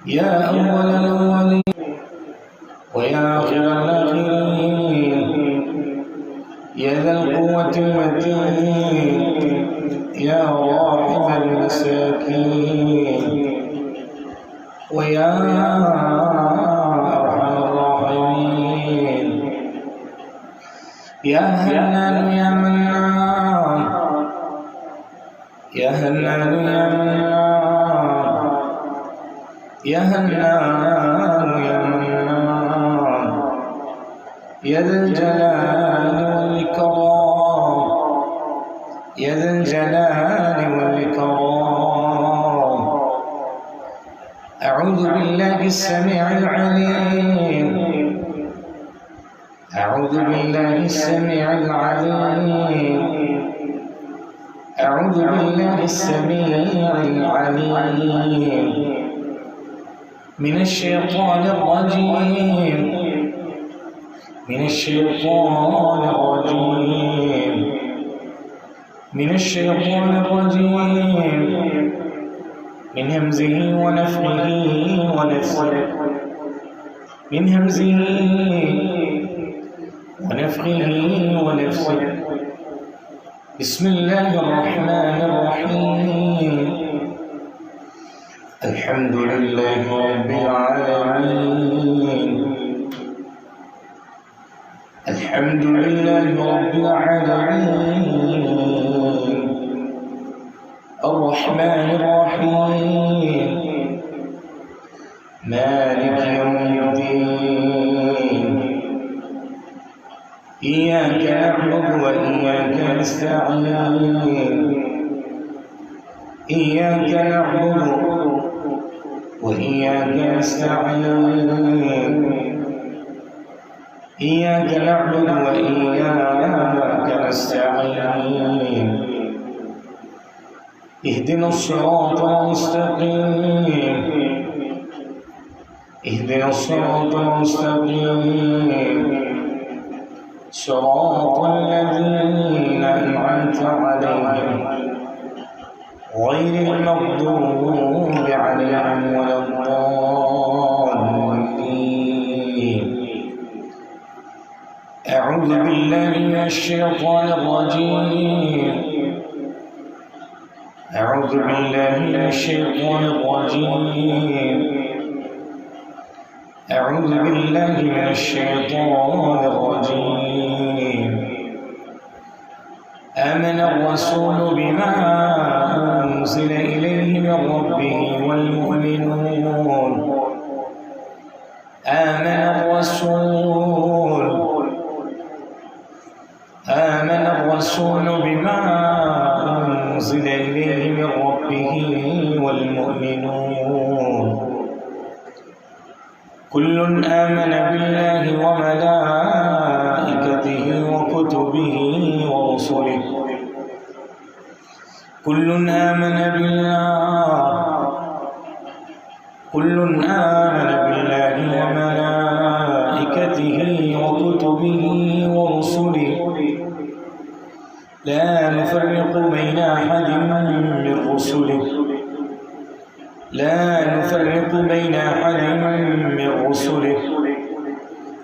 يا أول الأولين ويا آخر الآخرين يا ذا القوة المتين يا راحم المساكين ويا أرحم الراحمين يا هنان يا منان يا هنان يا منان يا هنان يا منان يا ذا الجلال والإكرام يا ذا الجلال والإكرام أعوذ بالله السميع العليم أعوذ بالله السميع العليم أعوذ بالله السميع العليم من الشيطان الرجيم من الشيطان الرجيم من الشيطان الرجيم من همزه ونفخه ونفثه من همزه ونفخه ونفثه بسم الله الرحمن الرحيم الحمد لله رب العالمين الحمد لله رب العالمين الرحمن الرحيم مالك يوم الدين إياك نعبد وإياك نستعين إياك نعبد وإياك نستعين إياك نعبد وإياك نستعين اهدنا الصراط المستقيم اهدنا الصراط المستقيم صراط الذين أنعمت عليهم غير المغضوب عليهم ولا الضالين أعوذ بالله من الشيطان الرجيم أعوذ بالله من الشيطان الرجيم أعوذ بالله من الشيطان الرجيم آمن الرسول بما أنزل إليه من ربه والمؤمنون آمن الرسول بما أنزل إليه من ربه والمؤمنون كل آمن بالله وملائكته وكتبه ورسله كل آمن بالله وملائكته وكتبه ورسله لا نفرق بين أحد من رسله لا نفرق بين أحد من رسله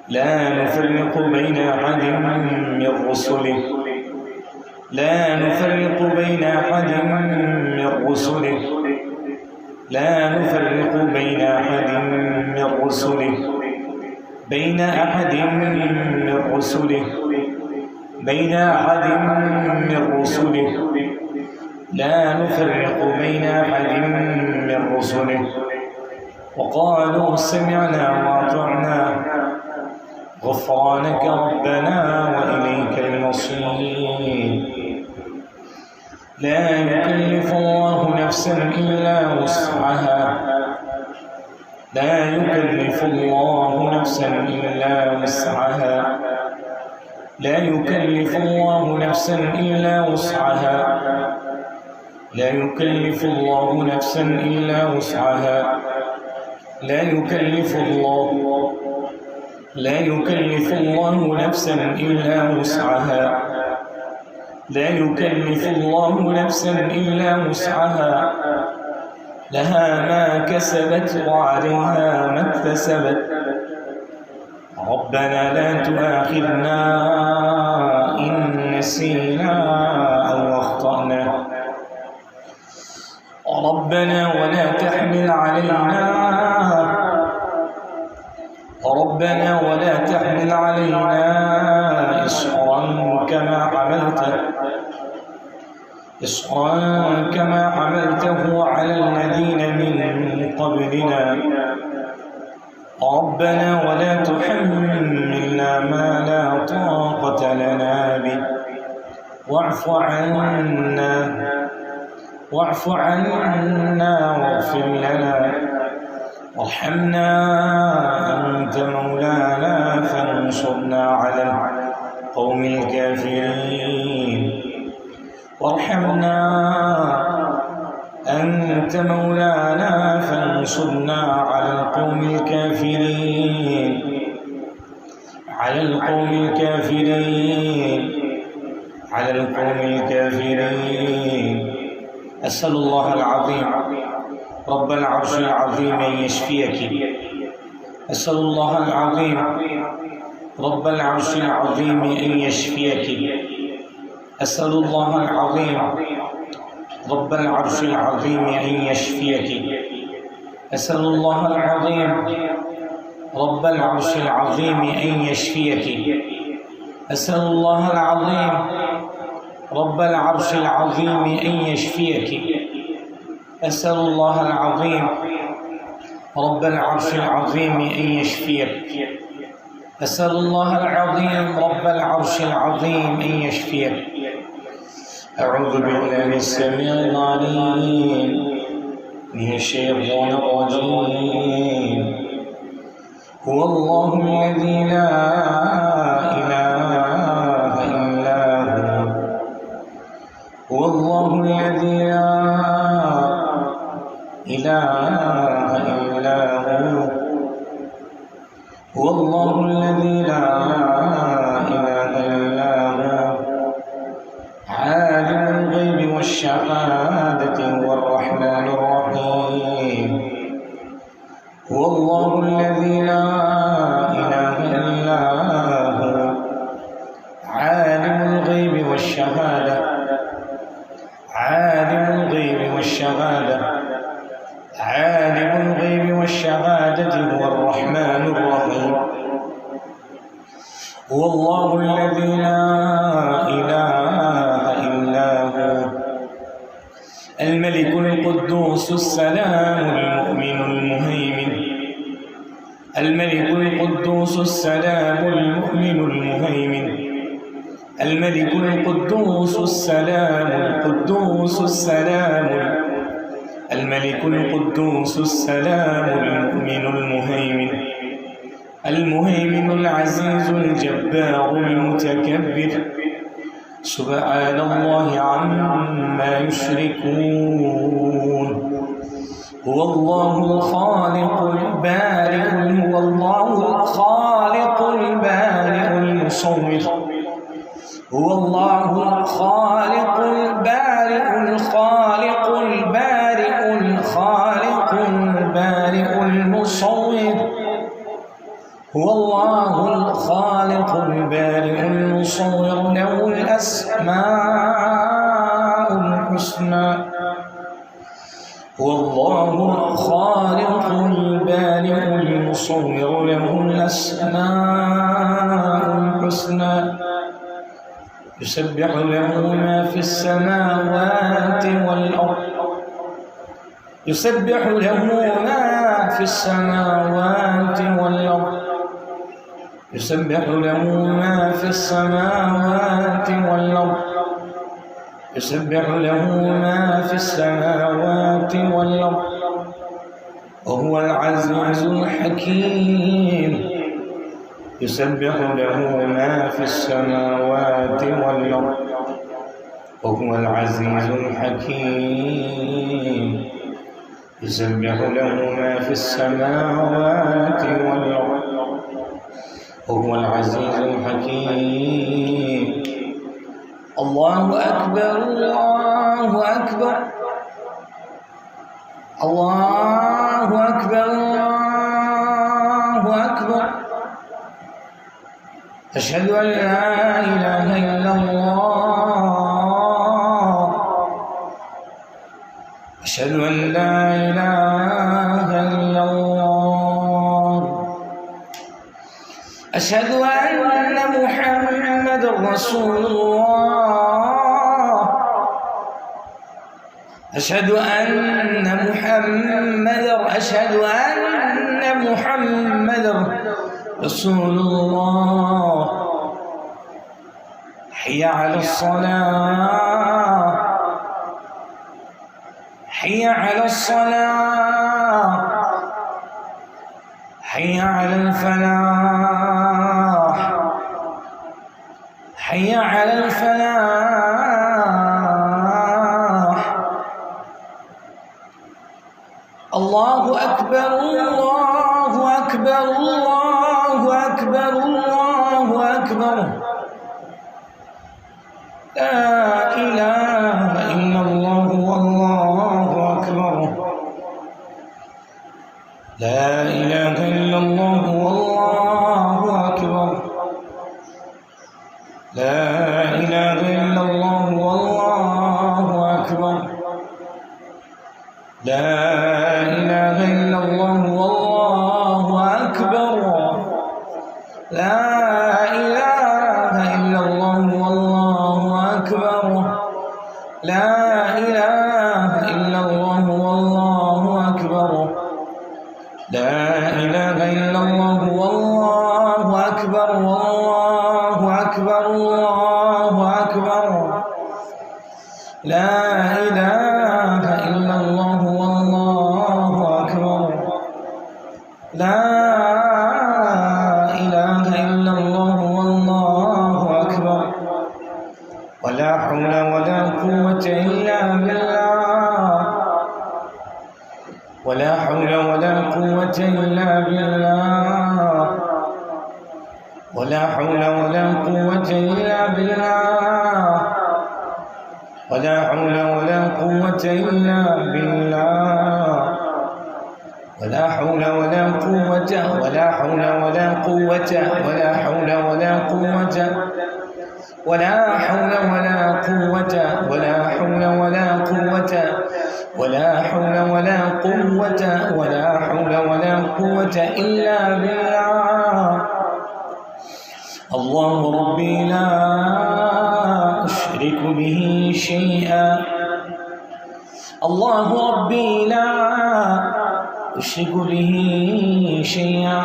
لا نفرق بين أحد من رسله لا نفرق بين أحد من رسله لا نفرق بين أحد من رسله بين أحد من رسله بين أحد من رسله لا نفرق بين أحد من رسله وقالوا سمعنا وأطعنا غفرانك ربنا وإليك المصير لا يكلف الله نفسا إلا وسعها لا يكلف الله نفسا إلا وسعها لا يكلف الله نفسا إلا وسعها لا يكلف الله نفسا إلا وسعها لا يكلف الله نفسا إلا وسعها لا يكلف الله نفسا إلا وسعها لها ما كسبت وعليها ما اكتسبت. ربنا لا تؤاخذنا إن نسينا أو أخطأنا. ربنا ولا تحمل علينا إصرا كما حملته على الذين من قبلنا. ربنا ولا تحملنا ما لا طاقة لنا به. واعف عنا واغفر لنا وارحمنا أنت مولانا فانصرنا على القوم الكافرين. أنت مولانا فانصرنا على القوم الكافرين. أسأل الله العظيم رب العرش العظيم أن يشفيك. أسأل الله العظيم رب العرش العظيم أن يشفيك. أسأل الله العظيم رب العرش العظيم أن يشفيك. أسأل الله العظيم رب العرش العظيم أن يشفيك. أسأل الله العظيم رب العرش العظيم أن يشفيك. أسأل الله العظيم رب العرش العظيم أن يشفيك. أسأل الله العظيم رب العرش العظيم أن يشفيك. أعوذ بالله السميع العليم من الشيطان الرجيم. هو الله الذي لا إله إلا هو. هو الله الذي لا إله إلا هو. هو الله الذي لا إله إلا هو. عالم الغيب والشهادة هو الرحمن الرحيم. هو الله الذي لا إله إلا هو. عالم الغيب والشهادة هو الرحمن الرحيم. هو الله الذي لا إله إلا هو. الملك القدوس السلام المؤمن المهيمن. الملك القدوس السلام المؤمن المهيمن. الملك القدوس السلام الملك القدوس السلام المؤمن المهيمن العزيز الجبار المتكبر. سبحان الله عما يشركون. هو الله الخالق البارئ المصور. هو الله الخالق البارئ المصور. هو الله الخالق البارئ المصور له الأسماء الحسنى. هو الله الخالق البارئ المصور له الأسماء الحسنى. يسبح له ما في السماوات والأرض. يسبح له ما في السماوات والأرض. يسبح له ما في السماوات والأرض. يسبح له ما في السماوات والأرض. وهو العزيز الحكيم. يسبح له ما في السماوات والأرض. وهو العزيز الحكيم. يسبح له ما في السماوات والأرض. وهو العزيز الحكيم. الله أكبر الله أكبر. الله أكبر الله أكبر أشهد أن لا إله إلا الله أشهد أن لا إله إلا الله أشهد أن محمد رسول الله أشهد أن محمد رسول الله حي على الصلاة حي على الصلاة حي على الفلاح حي على الفلاح الله أكبر الله أكبر الله أكبر الله أكبر لا إله إلا الله والله أكبر لا إله إلا الله والله أكبر لا إله إلا الله والله أكبر لا إله إلا الله والله أكبر لا إله إلا الله والله أكبر لا إله إلا الله والله أكبر لا إله إلا الله والله أكبر والله أكبر الله أكبر لا إله إلا الله والله أكبر لا إله إلا الله والله أكبر ولا حول ولا قوة إلا بالله ولا حول ولا قوة إلا بالله ولا حول ولا قوة إلا بالله ولا حول ولا قوة إلا بالله ولا حول ولا قوة ولا حول ولا قوة ولا حول ولا قوة ولا حول ولا قوة ولا حول ولا قوة ولا حول ولا قوة ولا حول ولا قوة إلا بالله الله ربي لا أشرك به شيئا الله ربي لا أشرك به شيئا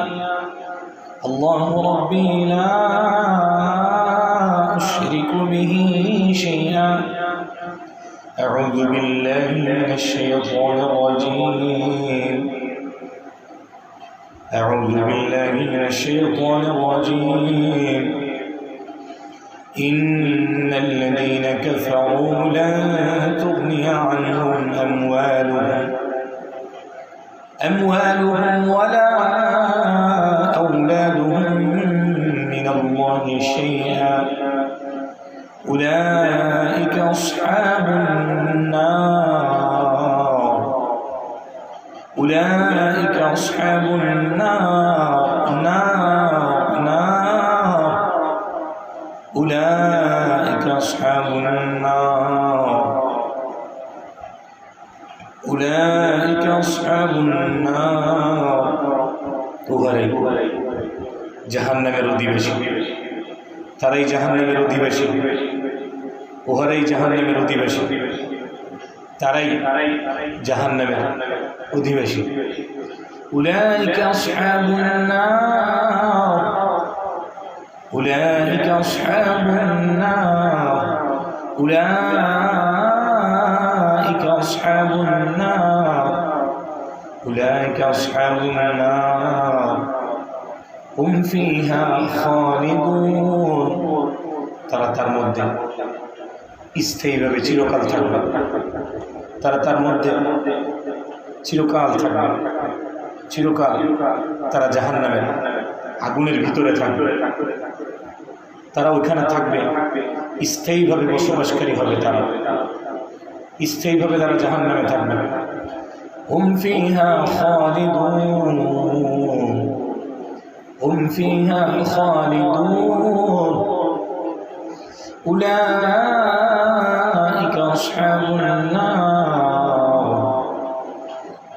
الله ربي لا أشرك به شيئا أعوذ بالله من الشيطان الرجيم أعوذ بالله من الشيطان الرجيم إن الذين كفروا لن تغني عنهم أموالهم ولا أولادهم من الله شيئا أولئك أصحاب النار أولئك أصحاب النار أولئك أصحاب النار أولئك أصحاب النار জাহান্নামের অধিবাসী তারাই জাহান্নামের অধিবাসী ওহারাই জাহান্নামের অধিবাসী তারাই জাহান্নামের অধিবাসী أولئك أصحاب النار أولئك أصحاب النار أولئك أصحاب النار أولئك أصحاب النار هم فيها خالدون তারা তার মধ্যে স্থায়ীভাবে চিরকাল থাকবে তারা তার মধ্যে চিরকাল থাকবে চিরকাল তারা জাহান্নামের আগুনের ভিতরে থাকবে তারা ওইখানে থাকবে স্থায়ীভাবে বসবাসকারী হবে তারা স্থায়ীভাবে তারা জাহান্নামে থাকবে هم فيها خالدون هم فيها خالدون أولئك أصحاب النار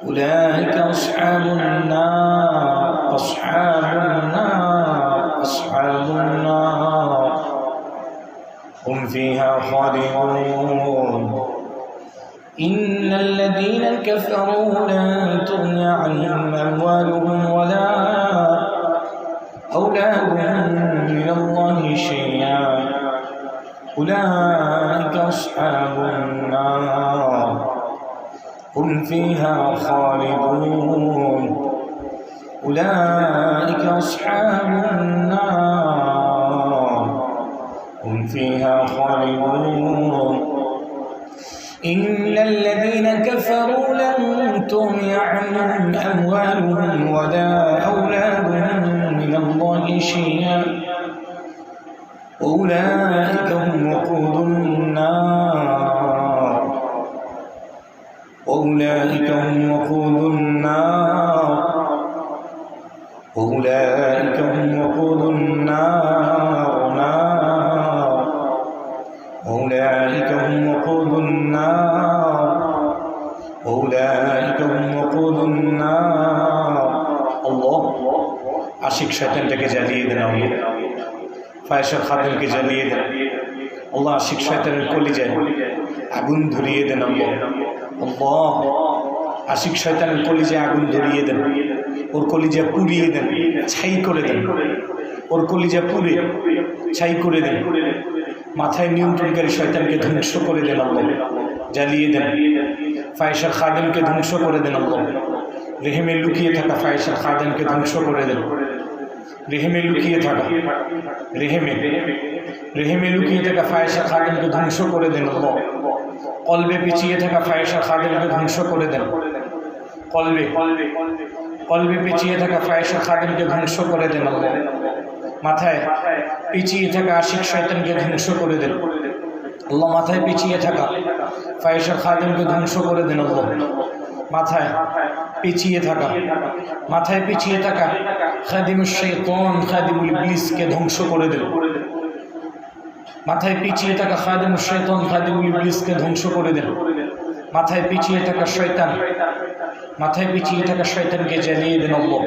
أولئك أصحاب النار أصحاب النار أصحاب النار هم فيها خالدون إن الذين كفروا لن تغني عنهم أموالهم ولا أولادهم من الله شيئا أولئك أصحاب النار هم فيها خالدون أولئك أصحاب النار هم فيها خالدون إن الذين كفروا لن تغني عنهم أموالهم ولا أولادهم من الله شيئا أولئك هم وقود النار أولئك هم وقود النار أولئك هم وقود النار أولئك هم وقود النار أولئك هم وقود النار الله আশিক শয়তানটাকে জ্বালিয়ে দেন আল্লাহ ফায়সাল খাদেমকে জ্বালিয়ে দেন আল্লাহ আশিক শয়তানের কলিজায় আগুন ধরিয়ে দেন আল্লাহ আল্লাহ আশিক শয়তানের কলিজায় আগুন ধরিয়ে দেন ওর কলিজা পুড়িয়ে দেন ছাই করে দেন ওর কলিজা পুড়ে ছাই করে দেন মাথায় নিয়ন্ত্রণকারী শয়তানকে ধ্বংস করে দেন আল্লাহ জ্বালিয়ে দেন ফায়সাল খাদেমকে ধ্বংস করে দেন আল্লাহ রেহেমে লুকিয়ে থাকা ফায়সাল খাদেমকে ধ্বংস করে দেন রেহেমে লুকিয়ে থাকা রেহেমে লুকিয়ে থাকা ফায়সাল খাদেমকে ধ্বংস করে দেন আল্লাহ কলবে পিছিয়ে থাকা ফায়সাল খাদেমকে ধ্বংস করে দেন কলবে পিছিয়ে থাকা ফায়সাল খাদেমকে ধ্বংস করে দেন আল্লাহ মাথায় পিছিয়ে থাকা আশিক শয়তানকে ধ্বংস করে দেন আল্লাহ মাথায় পিছিয়ে থাকা ফায়সাল খাদেমকে ধ্বংস করে দেন আল্লাহ মাথায় পিছিয়ে থাকা খাদিমুশ শাইতান খাদিমুল ইবলিসকে ধ্বংস করে দেন মাথায় পিছিয়ে থাকা খাদিমুশ শাইতান খাদিমুল ইবলিসকে ধ্বংস করে দেন মাথায় পিছিয়ে থাকা শয়তানকে জ্বালিয়ে দেন আল্লাহ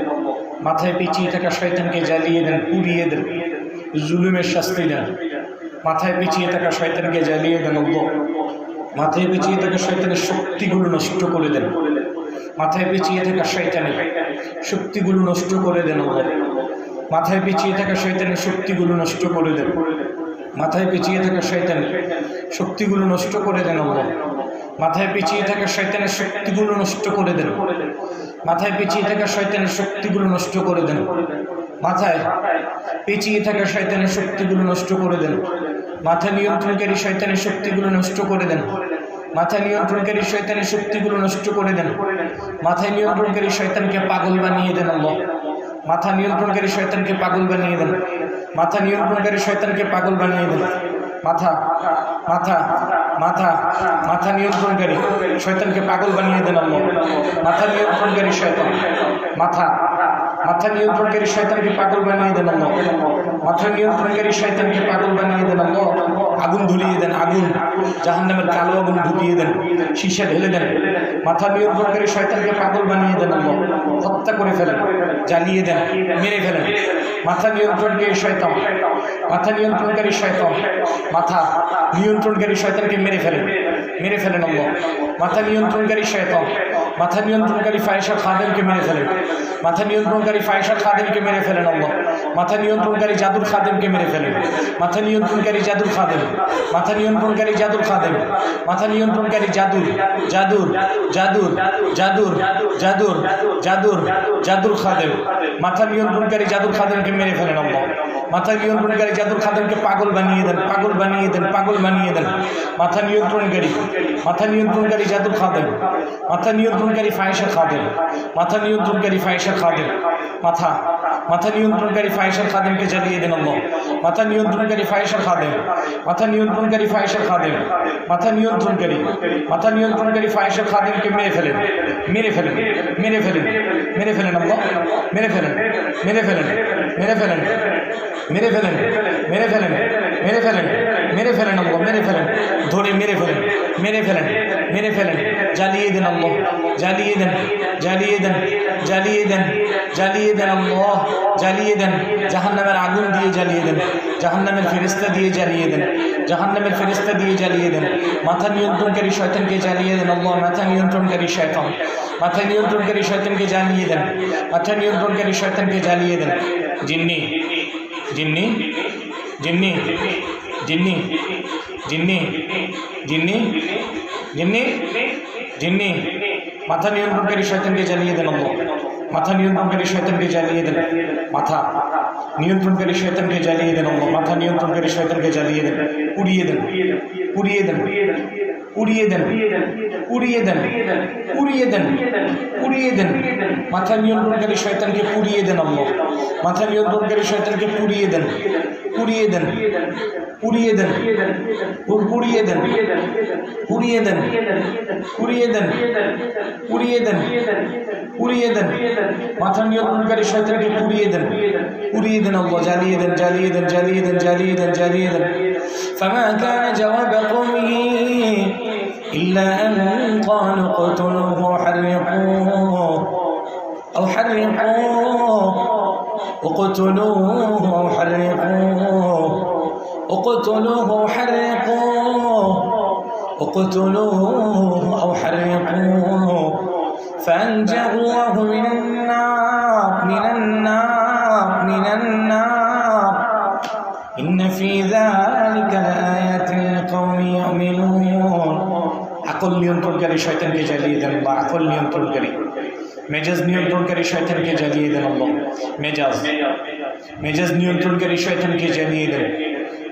মাথায় পিছিয়ে থাকা শয়তানকে জ্বালিয়ে দেন পুড়িয়ে দেন জুলুমের শাস্তি দেন মাথায় পিছিয়ে থাকা শয়তানকে জ্বালিয়ে দেন আল্লাহ মাথায় পিছিয়ে থাকা শয়তানের শক্তিগুলো নষ্ট করে দেন মাথায় পিছিয়ে থাকা শয়তানের শক্তিগুলো নষ্ট করে দেন আল্লাহ মাথায় পিছিয়ে থাকা শয়তানের শক্তিগুলো নষ্ট করে দেন মাথায় পিছিয়ে থাকা শয়তানের শক্তিগুলো নষ্ট করে দেন আল্লাহ মাথায় পিছিয়ে থাকা শয়তানের শক্তিগুলো নষ্ট করে দেন মাথায় পিছিয়ে থাকা শয়তানের শক্তিগুলো নষ্ট করে দেন মাথায় পিছিয়ে থাকা শয়তানের শক্তিগুলো নষ্ট করে দেন মাথা নিয়ন্ত্রণকারী শয়তানের শক্তিগুলো নষ্ট করে দেন মাথা নিয়ন্ত্রণকারী শয়তানের শক্তিগুলো নষ্ট করে দেন মাথায় নিয়ন্ত্রণকারী শয়তানকে পাগল বানিয়ে দেন আল্লাহ মাথা নিয়ন্ত্রণকারী শয়তানকে পাগল বানিয়ে দেন মাথা নিয়ন্ত্রণকারী শয়তানকে পাগল বানিয়ে দেন মাথা মাথা মাথা মাথা নিয়ন্ত্রণকারী শয়তানকে পাগল বানিয়ে দেন আল্লাহ মাথা নিয়ন্ত্রণকারী শয়তান মাথা নিয়ন্ত্রণকারী শয়তানকে পাগল বানিয়ে দেন আল্লাহ মাথা নিয়ন্ত্রণকারী শয়তানকে পাগল বানিয়ে দেন আল্লাহ আগুন ধরিয়ে দেন আগুন জাহান্নামের কালো আগুন ঢুকিয়ে দেন শীষে ঢেলে দেন মাথা নিয়ন্ত্রণকারী শয়তানকে পাগল বানিয়ে দেন আল্লাহ হত্যা করে ফেলেন জ্বালিয়ে দেন মেরে ফেলেন মাথা নিয়ন্ত্রণকারী শয়তান মাথা নিয়ন্ত্রণকারী শয়তানকে মেরে ফেলেন আল্লাহ মাথা নিয়ন্ত্রণকারী শয়তান মাথা নিয়ন্ত্রণকারী ফায়সাল খাদেমকে মেরে ফেলেন মাথা নিয়ন্ত্রণকারী ফায়সাল খাদেমকে মেরে ফেলেন আল্লাহ মাথা নিয়ন্ত্রণকারী জাদুর খাদেমকে মেরে ফেলেন মাথা নিয়ন্ত্রণকারী জাদুর খাদেম মাথা নিয়ন্ত্রণকারী জাদুর খাদেম মাথা নিয়ন্ত্রণকারী জাদুর খাদেম মাথা নিয়ন্ত্রণকারী জাদুর খাদেমকে মেরে ফেলেন আল্লাহ মাথা নিয়ন্ত্রণকারী জাদুর খাদেমকে পাগল বানিয়ে দেন মাথা নিয়ন্ত্রণকারী জাদুর খাদেম মাথা নিয়ন্ত্রণকারী ফায়সাল খাদেম মাথা নিয়ন্ত্রণকারী ফায়সাল খাদেমকে জ্বালিয়ে দেন আল্লাহ মাথা নিয়ন্ত্রণকারী ফাহিশার খাদেম, মাথা নিয়ন্ত্রণকারী ফাহিশার খাদেম, মাথা নিয়ন্ত্রণকারী ফাহিশার খাদেমকে মেরে ফেলেন, মেরে ফেলেন, মেরে ফেলেন, মেরে ফেলেন আল্লাহ, মেরে ফেলেন, মেরে ফেলেন, মেরে ফেলেন, মেরে ফেলেন, মেরে ফেলেন, মেরে ফেলেন, মেরে ফেলেন আল্লাহ, মেরে ফেলেন, ধরে মেরে ফেলেন, মেরে ফেলেন, মেরে ফেলেন, জ্বালিয়ে দেন আল্লাহ, জ্বালিয়ে দেন, জ্বালিয়ে দেন, জ্বালিয়ে দেন, জ্বালিয়ে দেন আল্লাহ, জ্বালিয়ে দেন, জাহান্নামের আগুন দিয়ে জ্বালিয়ে দেন, জাহান্নামের ফেরেশতা দিয়ে জ্বালিয়ে দেন, জাহান্নামের ফেরেশতা দিয়ে জ্বালিয়ে দেন, মাথা নিয়ন্ত্রণকারী শয়তানকে জ্বালিয়ে দেন আল্লাহ, মাথা নিয়ন্ত্রণকারী শয়তান, মাথা নিয়ন্ত্রণকারী শয়তানকে জ্বালিয়ে দেন, মাথা নিয়ন্ত্রণকারী শয়তানকে জ্বালিয়ে দেন। জিন্নি, জিন্নি, জিন্নি, জিন্নি, জিন্নি, জিন্নি, জিন্নি, জিন্নি, মাথা নিয়ন্ত্রণকারী শয়তানকে জ্বালিয়ে দেন আল্লাহ, মাথা নিয়ন্ত্রণকারী শয়তানকে জ্বালিয়ে দেন, মাথা নিয়ন্ত্রণকারী শয়তানকে জ্বালিয়ে দেন আল্লাহ, মাথা নিয়ন্ত্রণকারী শয়তানকে জ্বালিয়ে দেন, উড়িয়ে দেন, উড়িয়ে দেন, উড়িয়ে দেন, উড়িয়ে দেন, উড়িয়ে দেন, উড়িয়ে দেন, মাথা নিয়ন্ত্রণকারী শয়তানকে পুড়িয়ে দেন আল্লাহ, মাথা নিয়ন্ত্রণকারী শয়তানকে পুড়িয়ে দেন, পুড়িয়ে দেন, পুড়িয়ে দেন, পুড়িয়ে দেন, পুড়িয়ে দেন, পুড়িয়ে দেন, পুড়িয়ে দেন, পুড়িয়ে দেন, মাথা নিয়ন্ত্রণকারী শয়তানকে পুড়িয়ে দেন, পুড়িয়ে দেন আল্লাহ, জ্বালিয়ে দেন, জ্বালিয়ে দেন, জ্বালিয়ে দেন, জ্বালিয়ে দেন, জ্বালিয়ে দেন। فما كان جواب قومه إلا أن قالوا اقتلوه وحرقوه أو حرقوه اقتلوه أو حرقوه اقتلوه أو حرقوه اقتلوه أو حرقوه فأنجاه الله من النار، من النار، من النار، إن في ذلك لآيات لقوم يؤمنون। আকল নিয়ন্ত্রণকারী শয়তানকে জ্বালিয়ে দেন বা আকল নিয়ন্ত্রণকারী মেজাজ নিয়ন্ত্রণকারী শয়তানকে জ্বালিয়ে দেন আল্লাহ, মেজাজ, মেজাজ নিয়ন্ত্রণকারী শয়তানকে জ্বালিয়ে দেন,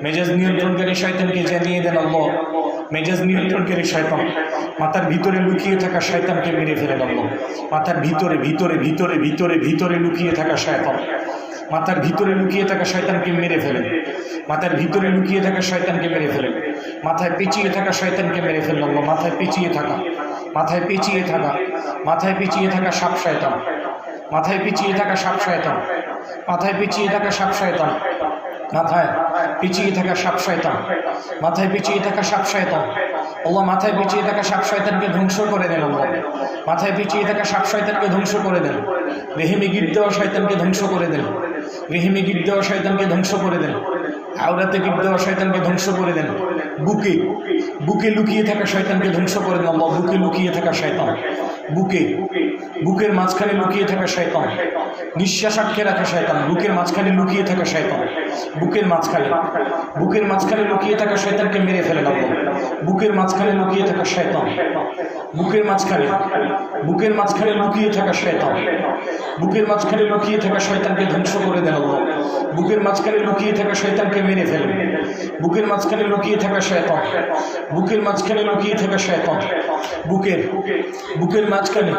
মেজাজ নিয়ন্ত্রণকারী শয়তানকে জ্বালিয়ে দেন আল্লাহ, মেজাজ নিয়ন্ত্রণকারী শয়তান, মাথার ভিতরে লুকিয়ে থাকা শয়তানকে মেরে ফেলেন আল্লাহ, মাথার ভিতরে ভিতরে ভিতরে ভিতরে ভিতরে লুকিয়ে থাকা শয়তান, মাথার ভিতরে লুকিয়ে থাকা শয়তানকে মেরে ফেলেন, মাথার ভিতরে লুকিয়ে থাকা শয়তানকে মেরে ফেলেন, মাথায় পেঁচিয়ে থাকা শয়তানকে মেরে ফেলেন আল্লাহ, মাথায় পেঁচিয়ে থাকা, মাথায় পেঁচিয়ে থাকা, মাথায় পেঁচিয়ে থাকা সাপ শয়তান, মাথায় পেঁচিয়ে থাকা সাপ শয়তান, মাথায় পেঁচিয়ে থাকা সাপ শয়তান, মাথায় পেঁচিয়ে থাকা সাপ শয়তান, মাথায় পেঁচিয়ে থাকা সাপ শয়তান আল্লাহ, মাথায় পেঁচিয়ে থাকা সাপ শয়তানকে ধ্বংস করে দেন আল্লাহ, মাথায় পেঁচিয়ে থাকা সাপ শয়তানকে ধ্বংস করে দেন, রেহেমে গিট দেওয়া শয়তানকে ধ্বংস করে দেন, রেহেমে গিট দেওয়া শয়তানকে ধ্বংস করে দেন, আওরাতে গিট দেওয়া শয়তানকে ধ্বংস করে দেন, বুকে বুকে লুকিয়ে থাকা শয়তানকে ধ্বংস করে দেন আল্লাহ, বুকে লুকিয়ে থাকা শয়তান, বুকে বুকের মাঝখানে লুকিয়ে থাকা শয়তান, নিঃশ্বাস আটকে রাখা শয়তান, বুকের মাঝখানে লুকিয়ে থাকা শয়তান, বুকের মাঝখানে, বুকের মাঝখানে লুকিয়ে থাকা শয়তানকে মেরে ফেলেন আল্লাহ, বুকের মাঝখানে লুকিয়ে থাকা শয়তান, বুকের মাঝখানে, বুকের মাঝখানে লুকিয়ে থাকা শয়তান, বুকের মাঝখানে লুকিয়ে থাকা শয়তানকে ধ্বংস করে দেন আল্লাহ, বুকের মাঝখানে লুকিয়ে থাকা শয়তানকে মেরে ফেলেন, বুকের মাঝখানে লুকিয়ে থাকা শয়তান, বুকের মাঝখানে লুকিয়ে থাকা শয়তান, বুকের বুকের মাঝখানে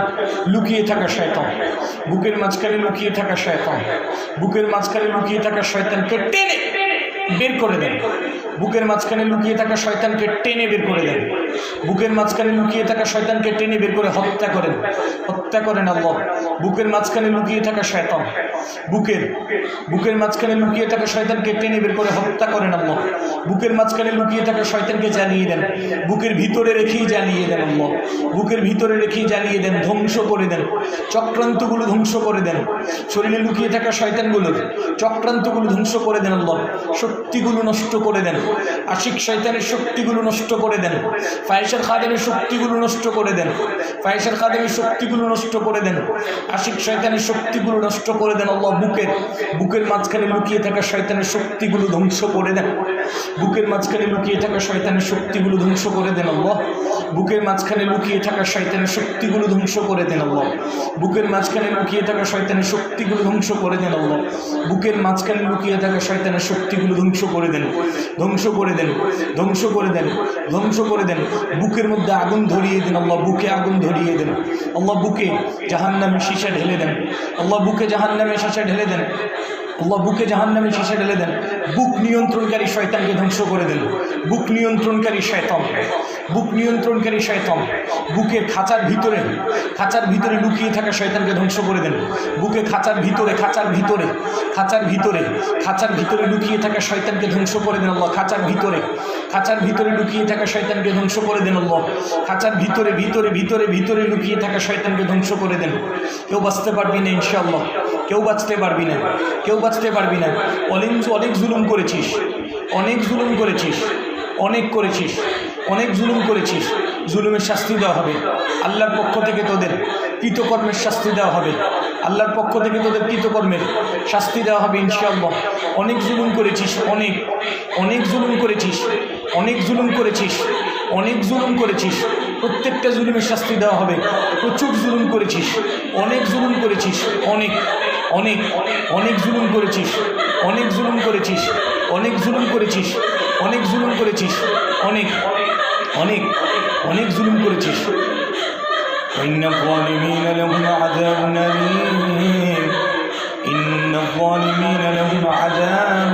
লুকিয়ে থাকা শয়তান, বুকের মাঝখানে লুকিয়ে থাকা শয়তান, বুকের মাঝখানে লুকিয়ে থাকা শয়তানকে টেনে বের করে দেন, বুকের মাঝখানে লুকিয়ে থাকা শয়তানকে টেনে বের করে দেন, বুকের মাঝখানে লুকিয়ে থাকা শয়তানকে টেনে বের করে হত্যা করেন, হত্যা করেন আল্লাহ, বুকের মাঝখানে লুকিয়ে থাকা শয়তান, বুকের বুকের মাঝখানে লুকিয়ে থাকা শয়তানকে টেনে বের করে হত্যা করেন আল্লাহ, বুকের মাঝখানে লুকিয়ে থাকা শয়তানকে জ্বালিয়ে দেন, বুকের ভিতরে রেখেই জ্বালিয়ে দেন আল্লাহ, বুকের ভিতরে রেখেই জ্বালিয়ে দেন, ধ্বংস করে দেন, চক্রান্তগুলো ধ্বংস করে দেন, শরীরে লুকিয়ে থাকা শয়তানগুলোর চক্রান্তগুলো ধ্বংস করে দেন আল্লাহ, শক্তিগুলো নষ্ট করে দেন, আশিক শয়তানের শক্তিগুলো নষ্ট করে দেন, ফাহিশার খাদেমের শক্তিগুলো নষ্ট করে দেন, ফাহিশার খাদেমের শক্তিগুলো নষ্ট করে দেন, আশিক শয়তানের শক্তিগুলো নষ্ট করে দেন আল্লাহ, বুকের বুকের মাঝখানে লুকিয়ে থাকা শয়তানের শক্তিগুলো ধ্বংস করে দেন, বুকের মাঝখানে লুকিয়ে থাকা শয়তানের শক্তিগুলো ধ্বংস করে দেন আল্লাহ, বুকের মাঝখানে লুকিয়ে থাকা শয়তানের শক্তিগুলো ধ্বংস করে দেন আল্লাহ, বুকের মাঝখানে লুকিয়ে থাকা শয়তানের শক্তিগুলো ধ্বংস করে দেন আল্লাহ, বুকের মাঝখানে লুকিয়ে থাকা শয়তানের শক্তিগুলো ধ্বংস করে দেন, ধ্বংস করে দেন, ধ্বংস করে দেন, ধ্বংস করে দেন, বুকের মধ্যে আগুন ধরিয়ে দেন আল্লাহ, বুকে আগুন ধরিয়ে দেন আল্লাহ, বুকে জাহান্নামের সীসা ঢেলে দেন আল্লাহ, বুকে জাহান্নামের সীসা ঢেলে দেন, আল্লাহ বুকে জাহান্নামে শিশা ঢেলে দেন, বুক নিয়ন্ত্রণকারী শয়তানকে ধ্বংস করে দেন, বুক নিয়ন্ত্রণকারী শয়তান, বুক নিয়ন্ত্রণকারী শয়তান, বুকের খাঁচার ভিতরে লুকিয়ে থাকা শয়তানকে ধ্বংস করে দেন, বুকে খাঁচার ভিতরে লুকিয়ে থাকা শয়তানকে ধ্বংস করে দেন আল্লাহ, খাঁচার ভিতরে লুকিয়ে থাকা শয়তানকে ধ্বংস করে দেন আল্লাহ, খাঁচার ভিতরে লুকিয়ে থাকা শয়তানকে ধ্বংস করে দেন। কেউ বাঁচতে পারবি না ইনশাআল্লাহ, কেউ বাঁচতে পারবি না। অনেক জুলুম করেছিস, অনেক জুলুম করেছিস। জুলুমের শাস্তি দেওয়া হবে আল্লাহর পক্ষ থেকে, তোদের কৃতকর্মের শাস্তি দেওয়া হবে আল্লাহর পক্ষ থেকে, তোদের কৃতকর্মের শাস্তি দেওয়া হবে ইনশাআল্লাহ। অনেক জুলুম করেছিস, অনেক জুলুম করেছিস। প্রত্যেকটা জুলুমের শাস্তি দেওয়া হবে। প্রচুর জুলুম করেছিস, অনেক জুলুম করেছিস, অনেক জুলুম করেছিস, অনেক জুলুম করেছিস। إن الظالمين لهم عذاب أليم إن الظالمين لهم عذاب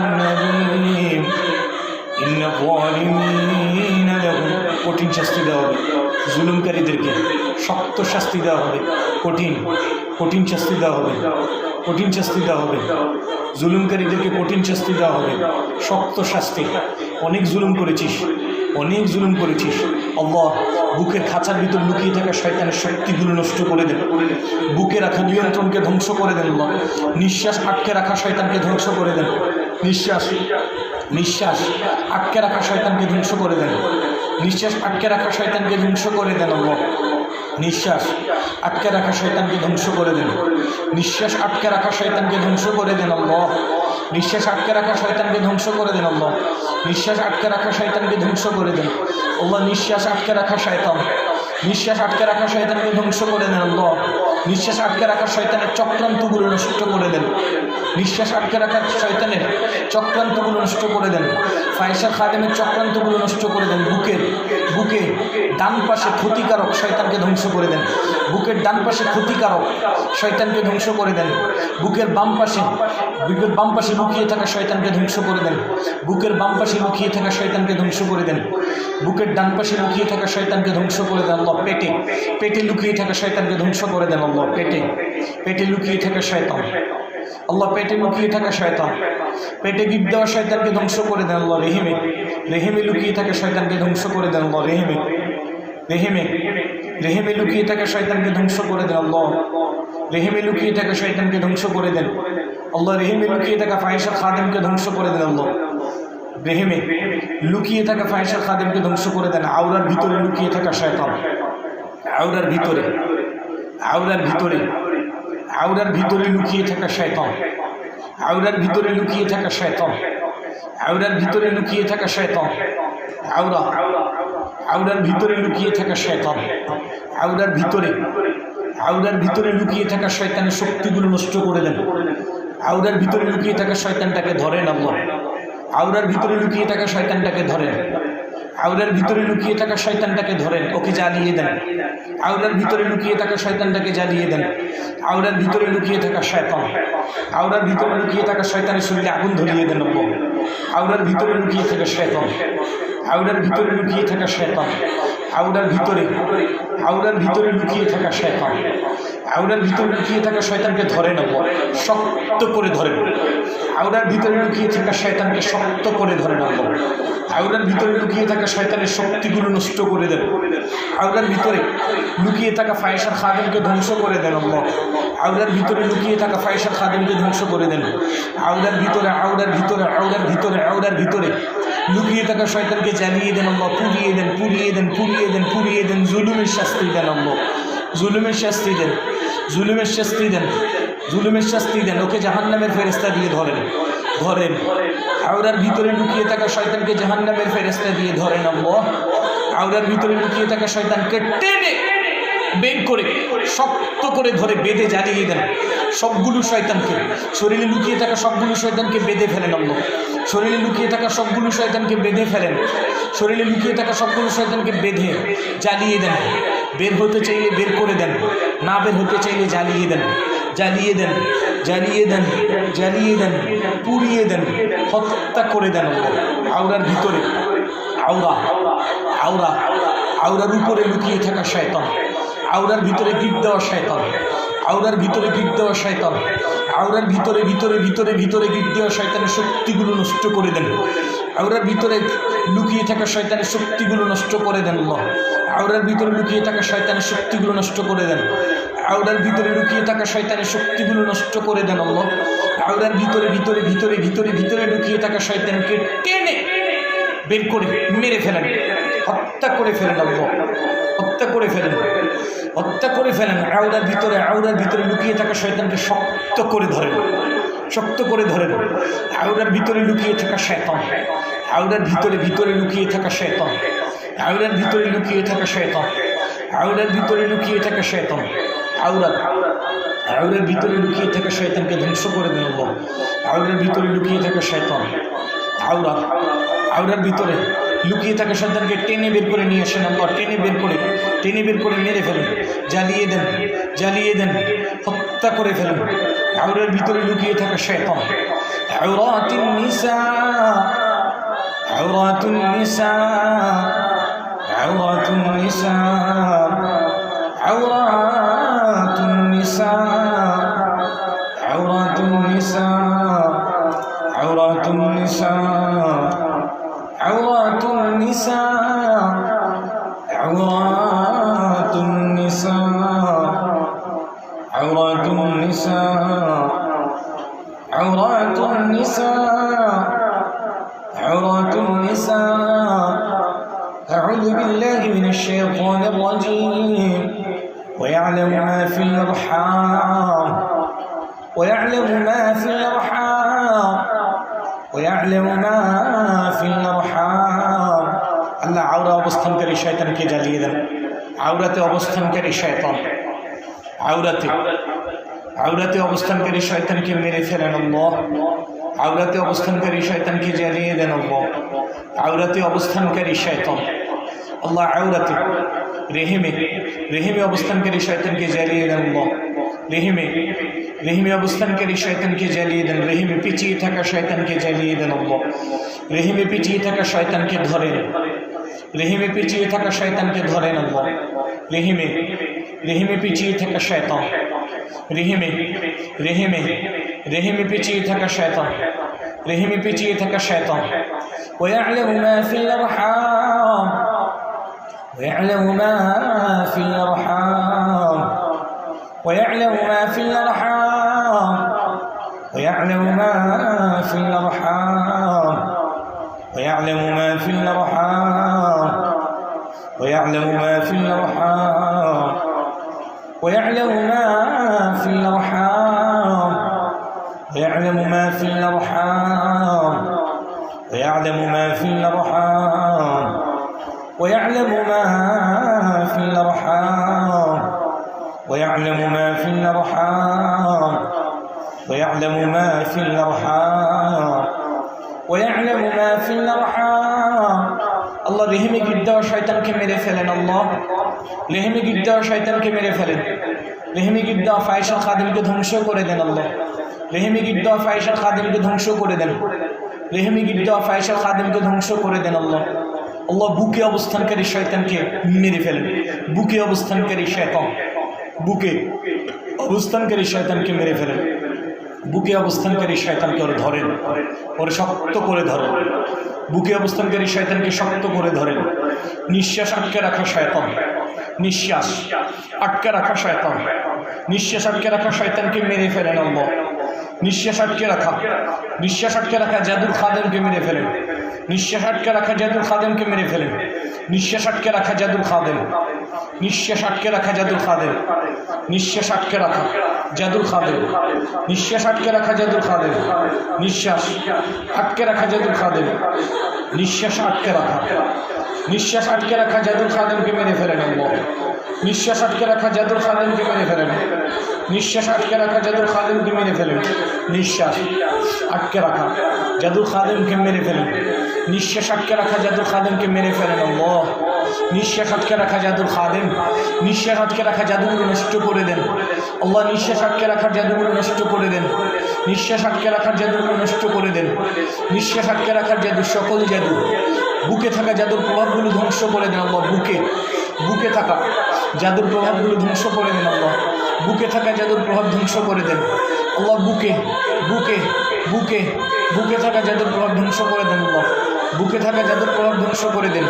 أليم إن الظالمين لهم কঠিন শাস্তি দেওয়া হবে জুলুমকারীদেরকে, শক্ত শাস্তি দেওয়া হবে, কঠিন শাস্তি দেওয়া হবে জুলুমকারীদেরকে, কঠিন শাস্তি দেওয়া হবে, শক্ত শাস্তি। অনেক জুলুম করেছিস। আল্লাহ বুকের খাঁচার ভিতর লুকিয়ে থাকা শয়তানের শক্তিগুলো নষ্ট করে দেন, বুকে রাখা নিয়ন্ত্রণকে ধ্বংস করে দেন আল্লাহ, নিঃশ্বাস আটকে রাখা শয়তানকে ধ্বংস করে দেন, নিঃশ্বাস আটকে রাখা শয়তানকে ধ্বংস করে দেন, আল্লাহ, নিঃশ্বাস আটকে রাখা শয়তানকে ধ্বংস করে দেন, আল্লাহ, নিঃশ্বাস আটকে রাখা শয়তানকে ধ্বংস করে দেন, আল্লাহ, নিঃশ্বাস আটকে রাখা শয়তানকে ধ্বংস করে দেন, আল্লাহ, নিঃশ্বাস আটকে রাখা শয়তানকে ধ্বংস করে দেন, আল্লাহ, নিঃশ্বাস আটকে রাখা শয়তানকে ধ্বংস করে দেন, আল্লাহ, নিঃশ্বাস আটকে রাখা শয়তানের চক্রান্তগুলো নষ্ট করে দেন, নিঃশ্বাস আটকে রাখা শয়তানের চক্রান্তগুলো নষ্ট করে দেন, ফায়েশা খাদেমের চক্রান্তগুলো নষ্ট করে দেন, বুকে ডান পাশে ক্ষতিকারক শয়তানকে ধ্বংস করে দেন, বুকের ডান পাশে ক্ষতিকারক শয়তানকে ধ্বংস করে দেন, বুকের বাম পাশে লুকিয়ে থাকা শয়তানকে ধ্বংস করে দেন, বুকের বাম পাশে লুকিয়ে থাকা শয়তানকে ধ্বংস করে দেন, বুকের ডান পাশে লুকিয়ে থাকা শয়তানকে ধ্বংস করে দেন, আল্লাহ, পেটে লুকিয়ে থাকা শয়তানকে ধ্বংস করে দেন, আল্লাহ, পেটে লুকিয়ে থাকা শয়তান, আল্লাহ, পেটে গিট দেওয়া শয়তানকে ধ্বংস করে দেন, আল্লাহ, রেহেমে লুকিয়ে থাকা শয়তানকে ধ্বংস করে দেন, আল্লাহ, রেহেমে লুকিয়ে থাকা শয়তানকে ধ্বংস করে দেন, আল্লাহ, রেহেমে লুকিয়ে থাকা শয়তানকে ধ্বংস করে দেন, আল্লাহ, রেহেমে লুকিয়ে থাকা ফায়েশা খাদেমকে ধ্বংস করে দেন, আল্লাহ, রেহেমে লুকিয়ে থাকা ফায়েশা খাদেমকে ধ্বংস করে দেন, আওরার ভিতরে লুকিয়ে থাকা শয়তান, আওরার ভিতরে লুকিয়ে থাকা শয়তান, আওরার ভিতরে লুকিয়ে থাকা শয়তান, আওরার ভিতরে লুকিয়ে থাকা শয়তান, আওরার ভিতরে লুকিয়ে থাকা শয়তান, আওরার ভিতরে লুকিয়ে থাকা শয়তানের শক্তিগুলো নষ্ট করে দেন, আওরার ভিতরে লুকিয়ে থাকা শয়তানটাকে ধরেন, আল্লাহ, আওরার ভিতরে লুকিয়ে থাকা শয়তানটাকে ধরেন, আওরার ভিতরে লুকিয়ে থাকা শয়তানটাকে ধরেন, ওকে জ্বালিয়ে দেন, আওরার ভিতরে লুকিয়ে থাকা শয়তানটাকে জ্বালিয়ে দেন, আওরার ভিতরে লুকিয়ে থাকা শয়তান, আওরার ভিতরে লুকিয়ে থাকা শয়তানের শরীরে আগুন ধরিয়ে দেন, আল্লাহ, আওরার ভিতরে লুকিয়ে থাকা শয়তান, আওরার ভিতরে লুকিয়ে থাকা শয়তান, আওরার ভিতরে লুকিয়ে থাকা শয়তান, আওরার ভিতরে লুকিয়ে থাকা শয়তানকে ধরেন, আল্লাহ, শক্ত করে ধরেন, আওরার ভিতরে লুকিয়ে থাকা শয়তানকে শক্ত করে ধরেন, আল্লাহ, আওরার ভিতরে লুকিয়ে থাকা শয়তানের শক্তিগুলো নষ্ট করে দেন, আওরার ভিতরে লুকিয়ে থাকা ফায়েশা খাদেমকে ধ্বংস করে দেন, আল্লাহ, আওরার ভিতরে লুকিয়ে থাকা ফায়েশা খাদেমকে ধ্বংস করে দেন, আওরার ভিতরে লুকিয়ে থাকা শয়তানকে জ্বালিয়ে দেন, আল্লাহ, পুড়িয়ে দেন, জুলুমের শাস্তি দেন, আল্লাহ, জুলুমের শাস্তি দেন, ওকে জাহান্নামের ফেরেশতা দিয়ে ধরেন, আওরার ভিতরে লুকিয়ে থাকা শয়তানকে জাহান্নামের ফেরেশতা দিয়ে ধরেন, আল্লাহ, আওরার ভিতরে লুকিয়ে থাকা শয়তানকে টেনে বের করে শক্ত করে ধরে বেঁধে জ্বালিয়ে দেন, সবগুলো শয়তানকে, শরীরে লুকিয়ে থাকা সবগুলো শয়তানকে বেঁধে ফেলেন, আল্লাহ, শরীরে লুকিয়ে থাকা সবগুলো শয়তানকে বেঁধে ফেলেন, শরীরে লুকিয়ে থাকা সবগুলো শয়তানকে বেঁধে জ্বালিয়ে দেন, বের হতে চাইলে বের করে দেন, না বের হতে চাইলে জ্বালিয়ে দেন, জ্বালিয়ে দেন, জ্বালিয়ে দেন, জ্বালিয়ে দেন, পুড়িয়ে দেন, হত্যা করে দেন। আওরার ভিতরে আওরা, আওরা, আওরার উপরে লুকিয়ে থাকা শয়তান, আওরার ভিতরে গিট দেওয়া শয়তান, আওরার ভিতরে গিট দেওয়া শয়তান, আওরার ভিতরে ভিতরে ভিতরে ভিতরে গিট দেওয়া শয়তানের শক্তিগুলো নষ্ট করে দেন। আওরার ভিতরে লুকিয়ে থাকা শয়তানের শক্তিগুলো নষ্ট করে দেন আল্লাহ। আওরার ভিতরে লুকিয়ে থাকা শয়তানের শক্তিগুলো নষ্ট করে দেন। আওরার ভিতরে লুকিয়ে থাকা শয়তানের শক্তিগুলো নষ্ট করে দেন আল্লাহ। আওরার ভিতরে ভিতরে ভিতরে ভিতরে ভিতরে লুকিয়ে থাকা শয়তানকে টেনে বের করে মেরে ফেলেন, হত্যা করে ফেলেন আল্লাহ, হত্যা করে ফেলেন, হত্যা করে ফেলেন। আওরার ভিতরে লুকিয়ে থাকা শয়তানকে শক্ত করে ধরেন, শক্ত করে ধরেন। আওরার ভিতরে লুকিয়ে থাকা শয়তান, আওরার ভিতরে ভিতরে লুকিয়ে থাকা শয়তান, আওরার ভিতরে লুকিয়ে থাকা শয়তান, আওরার ভিতরে লুকিয়ে থাকা শয়তান, আওরার আওরার ভিতরে লুকিয়ে থাকা শয়তানকে ধ্বংস করে দেন আল্লাহ। আওরার ভিতরে লুকিয়ে থাকা শয়তান, আওরা, আওরার ভিতরে লুকিয়ে থাকা শয়তানকে টেনে বের করে নিয়ে আসেন আল্লাহ। টেনে বের করে মেরে ফেলেন, জ্বালিয়ে দেন, জ্বালিয়ে দেন, হত্যা করে ফেলেন। আওরার ভিতরে লুকিয়ে থাকা শয়তান, আওরাতুন নিসা, আওরাতুন নিসা, আওরাতুন নিসা, আওরাতুন নিসা, আওরাতুন নিসা, আওরাতুন নিসা, আওরাতুন নিসা, আওরাতুন নিসা, আওরাতুন নিসা, আওরাতুন নিসা, আওরাতুন নিসা। أعوذ بالله من الشيطان الرجيم ويعلم ما في الأرحام ويعلم ما في الأرحام ويعلم ما في الأرحام আল্লাহ আওরা অবস্থানকারী শয়তানকে জ্বালিয়ে দেন। আওরাতে অবস্থানকারী শয়তান, আওরাতে অবস্থানকারী শয়তানকে মেরে ফেলেন আল্লাহ। আওরাতে অবস্থানকারী শয়তানকে জ্বালিয়ে দেন আল্লাহ। আওরাতে অবস্থানকারী শয়তান আল্লাহ, আওরাতে রেহেমে অবস্থানকারী শয়তানকে জ্বালিয়ে দেন আল্লাহ। রেহেমে অবস্থানকারী শয়তানকে জ্বালিয়ে দেন। রেহেমে পিছিয়ে থাকা শয়তানকে জ্বালিয়ে দেন আল্লাহ। রেহেমে পিছিয়ে থাকা শয়তানকে ধরেন, রেহেমে পিছিয়ে থাকা শয়তানকে ধরেন আল্লাহ। রেহেমে পিছিয়ে থাকা শয়তান, রেহেমে পিছিয়ে থাকা শয়তান, রেহেমে পিছিয়ে থাকা শয়তান। ويعلم ما في الأرحام ويعلم ما في الأرحام ويعلم ما في الأرحام ويعلم ما في الأرحام ويعلم ما في الأرحام ويعلم ما في الأرحام ويعلم ما في الأرحام ويعلم ما في الأرحام ويعلم ما في الأرحام ويعلم ما في الأرحام ويعلم ما في الأرحام ويعلم ما في الأرحام ويعلم ما في الأرحام আল্লাহ রেহেমে গিট দেওয়া শয়তানকে মেরে ফেলেন আল্লাহ। রেহেমে গিট দেওয়া শয়তানকে মেরে ফেলেন। রেহেমে গিট দেওয়া ফায়সাল খাদিমকে ধ্বংস করে দেন আল্লাহ। রেহেমে গিট দেওয়া ফায়সাল খাদিমকে ধ্বংস করে দেন। রেহেমে গিট দেওয়া ফায়সাল খাদিমকে ধ্বংস করে দেন আল্লাহ। আল্লাহ বুকে অবস্থানকারী শয়তানকে মেরে ফেলেন। বুকে অবস্থানকারী শয়তান, বুকে অবস্থানকারী শয়তানকে মেরে ফেলেন। বুকে অবস্থানকারী শয়তানকে ওর ধরেন, ওর শক্ত করে ধরেন। বুকে অবস্থানকারী শয়তানকে শক্ত করে ধরেন। নিঃশ্বাস আটকে রাখা শয়তান, নিঃশ্বাস আটকে রাখা শয়তান, নিঃশ্বাস আটকে রাখা শয়তানকে মেরে ফেলেন আল্লাহ। নিঃশ্বাস আটকে রাখা জাদুর খাদেমকে মেরে ফেলেন। নিঃশ্বাস আটকে রাখা জাদুর খাদেমকে মেরে ফেলেন। নিঃশ্বাস আটকে রাখা জাদুর খাদেম, নিঃশ্বাস আটকে রাখা জাদুর খাদেম, নিঃশ্বাস আটকে রাখা জাদুর খাদেম, নিঃশ্বাস আটকে রাখা জাদুর খাদেম, নিঃশ্বাস আটকে রাখা জাদুর খাদেম, নিঃশ্বাস আটকে রাখা জাদুর খাদেমকে মেরে ফেলেন আল্লাহ। নিঃশ্বাস আটকে রাখা জাদুর খাদেমকে মেরে ফেলেন। নিঃশ্বাস আটকে রাখা জাদুর খাদেমকে মেরে ফেলেন। নিঃশ্বাস আটকে রাখা জাদুর খাদেমকে মেরে ফেলেন। নিঃশ্বাস আটকে রাখা জাদুর খাদেমকে মেরে ফেলেন। আল্লাহ, নিঃশ্বাস আটকে রাখা জাদুর খাদেম, নিঃশ্বাস আটকে রাখা জাদুগুলো নষ্ট করে দেন। আল্লাহ, নিঃশ্বাস আটকে রাখার জাদুগুলো নষ্ট করে দেন। নিঃশ্বাস আটকে রাখার জাদুগুলো নষ্ট করে দেন। নিঃশ্বাস আটকে রাখার জাদু, সকল জাদু, বুকে থাকা জাদুর প্রভাবগুলো ধ্বংস করে দেন। আল্লাহ, বুকে থাকা জাদুর প্রভাবগুলো ধ্বংস করে দেন। আল্লাহ, বুকে থাকা জাদুর প্রভাব ধ্বংস করে দেন। আল্লাহ, বুকে বুকে বুকে বুকে থাকা জাদুর প্রভাব ধ্বংস করে দেন। আল্লাহ, বুকে থাকা জাদুর প্রভাব ধ্বংস করে দেন।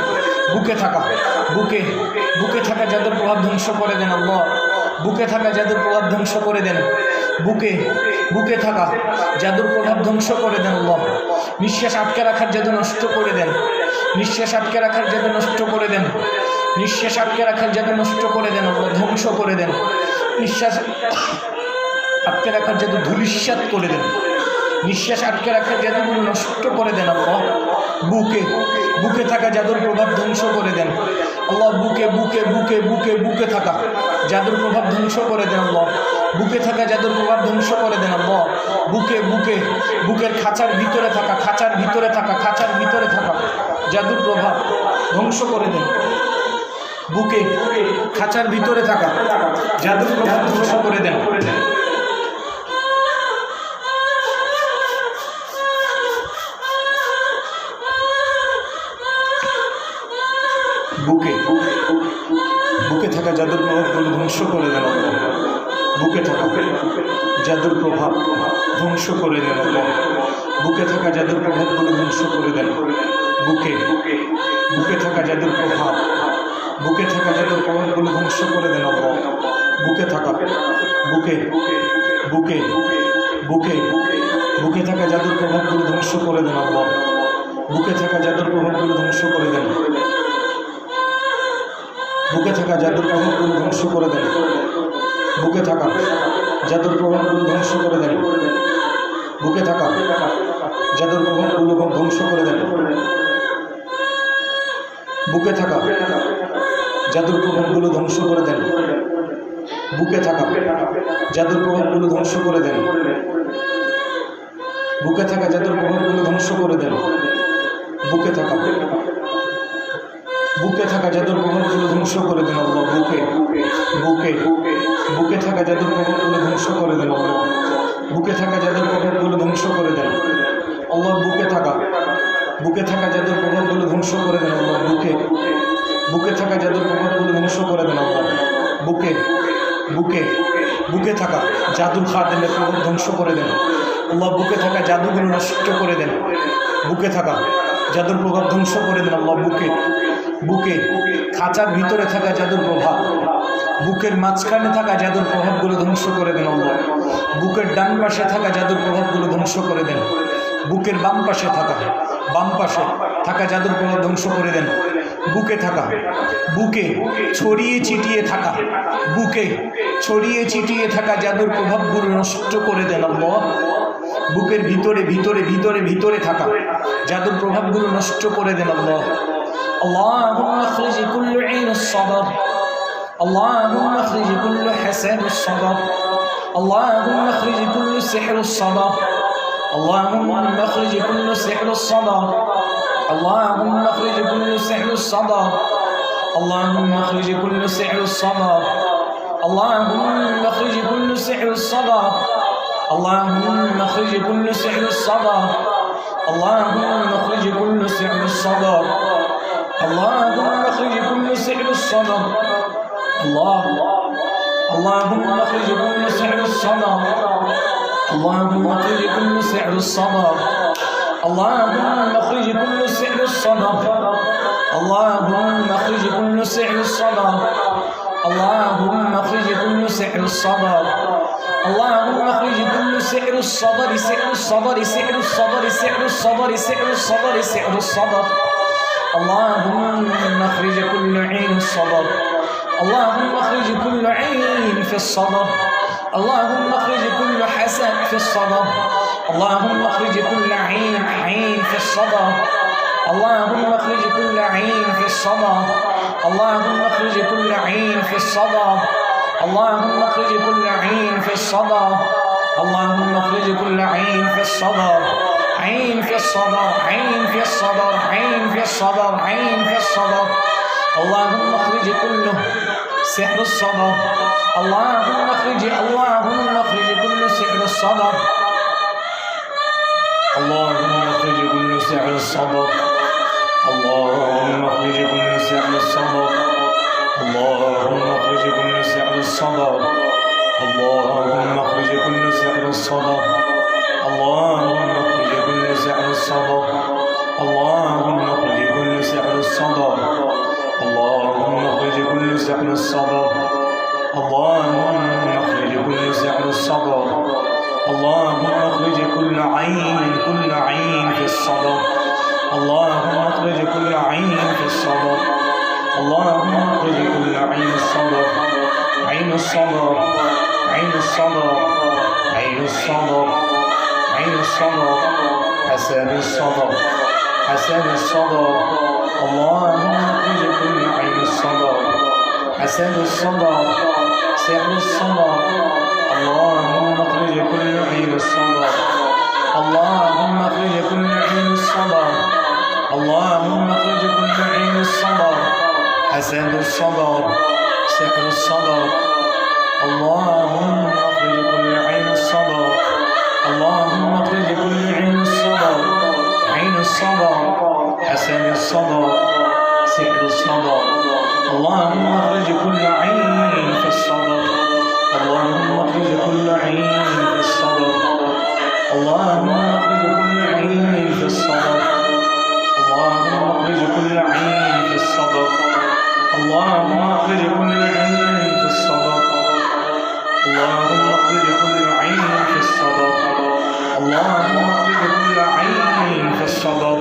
বুকে থাকা বুকে থাকা জাদুর প্রভাব ধ্বংস করে দেন। আল্লাহ, বুকে থাকা জাদুর প্রভাব ধ্বংস করে দেন। বুকে থাকা জাদুর প্রভাব ধ্বংস করে দেন। আল্লাহ, নিঃশ্বাস আটকে রাখার জাদু নষ্ট করে দেন। নিঃশ্বাস আটকে রাখার জাদু নষ্ট করে দেন। নিঃশ্বাস আটকে রাখার জাদু নষ্ট করে দেন। আল্লাহ, ধ্বংস করে দেন। নিঃশ্বাস আটকে রাখার জাদু ধূলিসাৎ করে দেন। নিঃশ্বাস আটকে রাখার জাদুগুলো নষ্ট করে দেন। আল্লাহ, বুকে থাকা জাদুর প্রভাব ধ্বংস করে দেন। আল্লাহ, বুকে থাকা জাদুর প্রভাব ধ্বংস করে দেন। আল্লাহ, বুকে থাকা জাদুর প্রভাব ধ্বংস করে দেন। আল্লাহ, বুকের খাঁচার ভিতরে থাকা জাদুর প্রভাব ধ্বংস করে দেন। বুকে খাঁচার ভিতরে থাকা জাদুর প্রভাব ধ্বংস করে দেন। বুকে থাকা জাদুর প্রভাবগুলো ধ্বংস করে দেন। বুকে থাকা জাদুর প্রভাব ধ্বংস করে দেন। বুকে থাকা জাদুর প্রভাবগুলো ধ্বংস করে দেন। বুকে থাকা জাদুর প্রভাবগুলো ধ্বংস করে দেন। বুকে থাকা বুকে থাকা জাদুর প্রভাবগুলো ধ্বংস করে দেন। বুকে থাকা জাদুর প্রভাবগুলো ধ্বংস করে দেন। বুকে থাকা জাদুর প্রভাবগুলো ধ্বংস করে দেন। বুকে থাকা জাদুর প্রভাবগুলো ধ্বংস করে দেন। বুকে থাকা জাদুর প্রভাবগুলো ধ্বংস করে দেন। বুকে থাকা জাদুর প্রভাবগুলো ধ্বংস করে দেন। বুকে থাকা জাদুর প্রভাবগুলো ধ্বংস করে দেন। বুকে থাকা জাদুর প্রভাবগুলো ধ্বংস করে দেন। বুকে থাকা জাদুর প্রভাবগুলো ধ্বংস করে দেন। আল্লাহ, বুকে থাকা জাদুর প্রভাবগুলো ধ্বংস করে দেন। আল্লাহ, বুকে থাকা জাদুর প্রভাবগুলো ধ্বংস করে দেন। আল্লাহ, বুকে থাকা জাদুর প্রভাবগুলো ধ্বংস করে দেন। আল্লাহ, বুকে থাকা জাদুর প্রভাবগুলো ধ্বংস করে দেন। আল্লাহ, বুকে থাকা জাদুর খাদেমের প্রভাব ধ্বংস করে দেন। আল্লাহ, বুকে থাকা জাদুগুলো নষ্ট করে দেন। বুকে থাকা জাদুর প্রভাব ধ্বংস করে দেন। আল্লাহ, বুকে খাঁচার ভিতরে থাকা জাদুর প্রভাব, বুকের মাঝখানে থাকা জাদুর প্রভাবগুলো ধ্বংস করে দেন। আল্লাহ, বুকের ডান পাশে থাকা জাদুর প্রভাবগুলো ধ্বংস করে দেন। বুকের বাম পাশে থাকা জাদুর প্রভাব ধ্বংস করে দেন। বুকে ছড়িয়ে ছিটিয়ে থাকা জাদুর প্রভাবগুলো নষ্ট করে দেন। আল্লাহ, বুকের ভিতরে থাকা জাদুর প্রভাবগুলো নষ্ট করে দেন। আল্লাহ, اللهم اخرج كل عين الصبر، اللهم اخرج كل حسد الصبر، اللهم اخرج كل سحر الصبر، اللهم اخرج كل سحر الصبر، اللهم اخرج كل سحر الصبر، اللهم اخرج كل سحر الصبر، اللهم اخرج كل سحر الصبر، اللهم اخرج كل سحر الصبر، اللهم اخرج كل سحر الصبر، اللهم اخرج كل سحر الصبر، اللهم اخرج كل سحر الصبر، اللهم اخرج كل سحر الصبر، اللهم اخرج كل سحر الصبر، اللهم اخرج كل سحر الصبر، اللهم اخرج كل سحر الصبر، اللهم اخرج كل سحر الصبر، سحر الصبر، سحر الصبر، سحر الصبر، سحر الصبر، سحر الصبر، اللهم اخرج كل عين الصبر، اللهم اخرج كل عين في الصبر، اللهم اخرج كل حسد في الصبر، اللهم اخرج كل عين في الصبر، اللهم اخرج كل عين في الصدر اللهم اخرج كل عين في الصدر اللهم اخرج كل عين في الصدر اللهم اخرج كل عين في الصدر عين في الصدر عين في الصدر عين في الصدر عين في الصدر اللهم اخرج كله سحر الصدر اللهم اخرج كل سحر الصدر اللهم اخرج كل سحر الصدر اللهم اخرج كل سحر الصدر اللهم اخرج كل سحر الصدر اللهم اخرج كل سحر الصدر اللهم اخرج كل سحر الصدر اللهم اخرج كل سحر الصدر اللهم اخرج كل سحر الصدر اللهم اخرج كل سحر الصدر اللهم اخرج كل عين في الصدر اللهم اخرج كل عين في الصدر اللهم اخرج كل عين الصدر عين الصدر عين الصدر عين الصدر عين الصدر حسد الصدر حسد الصدر اللهم اخرج كل عين الصدر حسد الصدر سحر الصدر اللهم اخرج كل عين الصدر اللهم اخرج كل عين الصدر اللهم اخرج كل عين الصدر حسد الصدر سحر الصدر اللهم اخرج كل عين الصدر اللهم اخرج كل عين الصدر عين الصدر حسد الصدر سحر الصدر اللهم اخرج كل عين في الصدر اللهم اخرج كل عين في الصدر اللهم اخرج كل عين في الصدر اللهم اخرج كل عين في الصدر اللهم اخرج كل عين في الصدر اللهم اخرج كل عين في الصدر اللهم اخرج كل عين في الصدر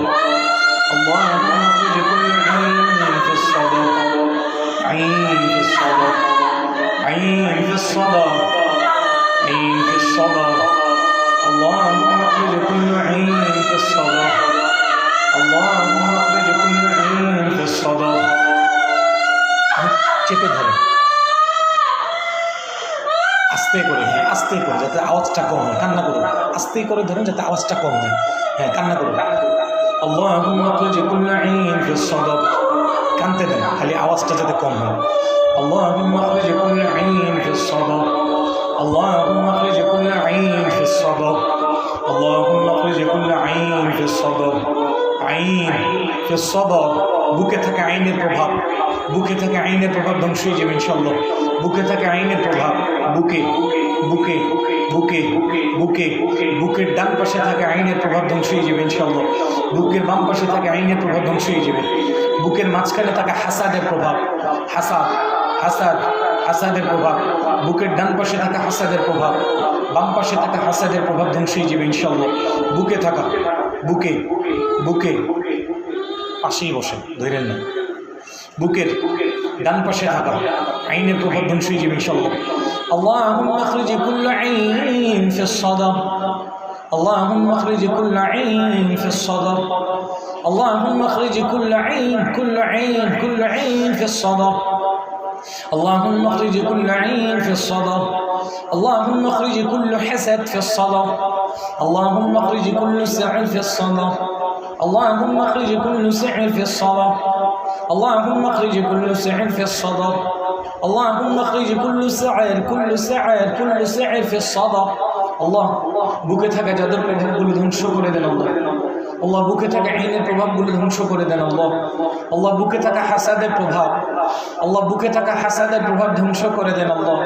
اللهم اخرج كل عين في الصدر عين في الصدر عين في الصدر عين في الصدر اللهم اخرج كل عين في الصدر اللهم اخرج كل عين في الصدر চেপে ধরে আস্তে করে আস্তে করে যাতে আওয়াজটা কম হয় কান্না করুন আস্তে করে ধরেন যাতে আওয়াজটা কম হয় হ্যাঁ কান্না করুন اللهم اخرج كل عين في الصدر কানতে দেন খালি আওয়াজটা যাতে কম হয় اللهم اخرج كل عين في الصدر اللهم اخرج كل عين في الصدر اللهم اخرج كل عين في الصدر عين في الصدر বুকে থাকা আইনের প্রভাব বুকে থাকা আইনের প্রভাব ধ্বংস হয়ে যাবে ইনশাআল্লাহ বুকে থাকা আইনের প্রভাব বুকে বুকে বুকে বুকে বুকের ডান পাশে থাকা আইনের প্রভাব ধ্বংস হয়ে যাবে ইনশাআল্লাহ বুকের বাম পাশে থাকা আইনের প্রভাব ধ্বংস হয়ে যাবে বুকের মাঝখানে থাকা হাসাদের প্রভাব হাসাদ হাসাদ হাসাদের প্রভাব বুকের ডান পাশে থাকা হাসাদের প্রভাব বাম পাশে থাকা হাসাদের প্রভাব ধ্বংস হয়ে যাবে ইনশাআল্লাহ বুকে থাকা বুকে বুকে পাশেই বসেন ধরেন না বুকের ডান পাশে থাকা আইনের প্রভাব ধ্বংস হয়ে যাবে ইনশাআল্লাহ اللهم اخرج كل عين في الصدر اللهم اخرج كل عين في الصدر اللهم اخرج كل عين كل عين في الصدر اللهم اخرج كل عين في الصدر اللهم اخرج كل حسد في الصدر اللهم اخرج كل سعر في الصدر اللهم اخرج كل سعر في الصدر اللهم اخرج كل سعر في الصدر اللهم اخرج كل سعر في الصدر الله বুকে থাকা যাদের প্রভাবগুলো ধ্বংস করে দেন আল্লাহ আল্লাহ বুকে থাকা আইনের প্রভাবগুলো ধ্বংস করে দেন আল্লাহ আল্লাহ বুকে থাকা হাসাদের প্রভাব আল্লাহ বুকে থাকা হাসাদের প্রভাব ধ্বংস করে দেন আল্লাহ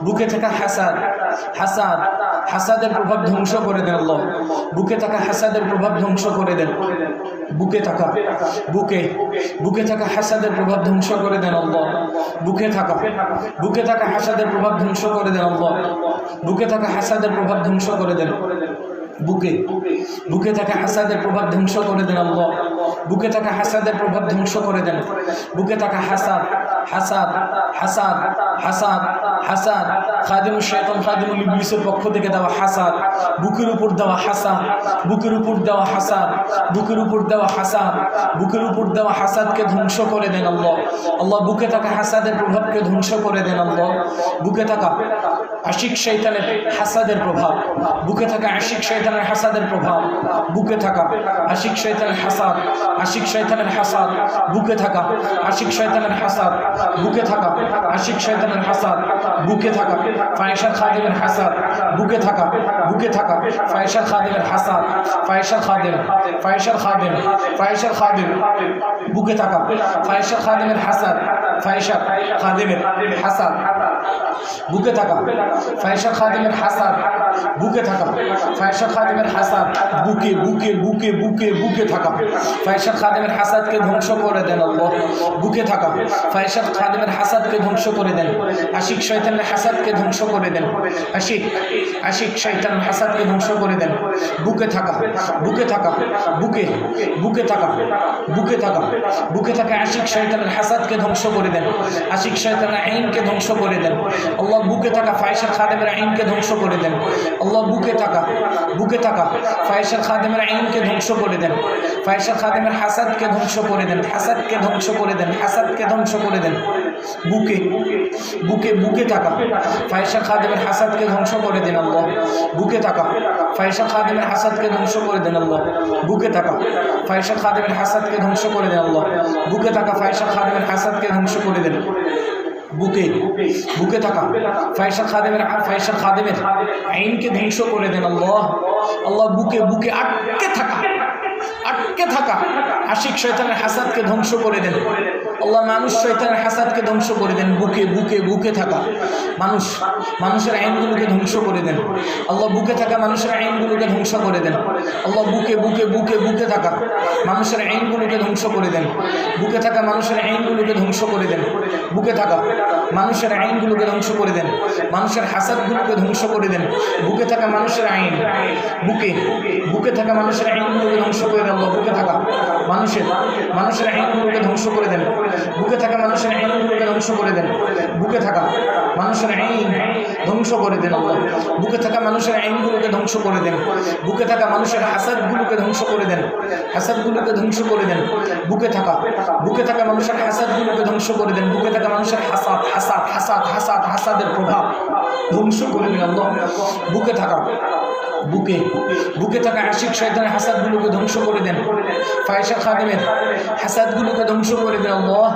বুকে থাকা হাসাদের প্রভাব ধ্বংস করে দেন আল্লাহ বুকে থাকা হাসাদের প্রভাব ধ্বংস করে দেন বুকে থাকা হাসাদের প্রভাব ধ্বংস করে দেন আল্লাহ বুকে থাকা হাসাদের প্রভাব ধ্বংস করে দেন আল্লাহ বুকে থাকা হাসাদের প্রভাব ধ্বংস করে দেন বুকে বুকে থাকা হাসাদের প্রভাব ধ্বংস করে দেন আল্লাহ। বুকে থাকা হাসাদের প্রভাব ধ্বংস করে দেন। বুকে থাকা হাসাদ হাসাদ হাসাদ হাসাদ হাসাদ খাদিমুল শয়তান খাদিমুল ইবলিসের পক্ষ থেকে দেওয়া হাসাদ, বুকের উপর দেওয়া হাসাদ, বুকের উপর দেওয়া হাসাদ, বুকের উপর দেওয়া হাসাদ, বুকের উপর দেওয়া হাসাদকে ধ্বংস করে দেন আল্লাহ। আল্লাহ বুকে থাকা হাসাদের প্রভাবকে ধ্বংস করে দেন আল্লাহ। বুকে থাকা আশিক শয়তানের হাসাদের প্রভাব, বুকে থাকা আশিক শয়তানের হাসাদের প্রভাব, বুকে থাকা আশিক শয়তানের হাসাদ, আশিক শয়তানের হাসাদ, বুকে থাকা আশিক শয়তানের হাসাদ, বুকে থাকা আশিক শয়তানের হাসাদ, বুকে থাকা ফায়সাল খাদিমের হাসাদ, বুকে থাকা ফায়সাল খাদিমের হাসাদ, ফায়সাল খাদিম ফায়সাল খাদিম ফায়সাল খাদিম, বুকে থাকা ফায়সাল খাদিমের হাসাদ, ফায়সাল খাদিমের হাসাদ, বুকে থাকা ফায়সাল খাদিমের হাসাদ, বুকে থাকা ফায়সাল খাদিমের হাসাদ, বুকে বুকে বুকে বুকে বুকে থাকা ফায়সাল খাদিমের হাসাদকে ধ্বংস করে দেন আল্লাহ। বুকে থাকা ফায়সাল খাদিমের হাসাদকে ধ্বংস করে দেন। আশিক শয়তানের হাসাদকে ধ্বংস করে দেন। আশিক শয়তানের হাসাদকে ধ্বংস করে দেন। বুকে থাকা বুকে থাকা বুকে বুকে থাকা বুকে থাকা বুকে থাকা আশিক শয়তানের হাসাদকে ধ্বংস করে দেন। আশিক শয়তানের আইনকে ধ্বংস করে দেন আল্লাহ। বুকে থাকা ফায়সাল খাদিমের আইনকে ধ্বংস করে দেন আল্লাহ। বুকে থাকা ফায়সাল খাদিমের আইনকে ধ্বংস করে দেন। ফায়সাল খাদিমের হাসাদকে ধ্বংস করে দেন। হাসাদকে ধ্বংস করে দেন। হাসাদকে ধ্বংস করে দেন। বুকে বুকে বুকে থাকা ফায়সাল খাদিমের হাসাদকে ধ্বংস করে দেন আল্লাহ। বুকে থাকা ফায়সাল খাদিমের হাসাদকে ধ্বংস করে দেন আল্লাহ। বুকে থাকা ফায়সাল খাদিমের হাসাদকে ধ্বংস করে দেন আল্লাহ। বুকে থাকা ফায়সাল খাদিমের হাসাদকে ধ্বংস করে দেন। বুকে বুকে থাকা ফায়সাল খাদিমের আইনকে ধ্বংস করে দেন আল্লাহ। আল্লাহ বুকে বুকে আটকে থাকা আশিক শয়তানের হাসাদকে ধ্বংস করে দেন আল্লাহ। মানুষ শয়তানের হাসাদকে ধ্বংস করে দেন। বুকে বুকে বুকে থাকা মানুষের আইনগুলোকে ধ্বংস করে দেন আল্লাহ। বুকে থাকা মানুষের আইনগুলোকে ধ্বংস করে দেন আল্লাহ। বুকে বুকে বুকে বুকে থাকা মানুষের আইনগুলোকে ধ্বংস করে দেন। বুকে থাকা মানুষের আইনগুলোকে ধ্বংস করে দেন। বুকে থাকা মানুষের আইনগুলোকে ধ্বংস করে দেন। মানুষের হাসাদগুলোকে ধ্বংস করে দেন। বুকে থাকা মানুষের আইন বুকে থাকা মানুষের আইনগুলোকে ধ্বংস করে দেন আল্লাহ। বুকে থাকা মানুষের আইনগুলোকে ধ্বংস করে দেন। বুকে থাকা মানুষের আইনগুলোকে ধ্বংস করে দেন। বুকে থাকা মানুষের আইন ধ্বংস করে দেন আল্লাহ। বুকে থাকা মানুষের আইনগুলোকে ধ্বংস করে দেন। বুকে থাকা মানুষের হাসাদগুলোকে ধ্বংস করে দেন। হাসাদগুলোকে ধ্বংস করে দেন। বুকে থাকা মানুষের হাসাদগুলোকে ধ্বংস করে দেন। বুকে থাকা মানুষের হাসাদের প্রভাব ধ্বংস করে দেন আল্লাহ। বুকে থাকা আশিক শয়তানের হাসাদগুলোকে ধ্বংস করে দেন। ফায়সাল খাদিমের হাসাদগুলোকে ধ্বংস করে দেন আল্লাহ।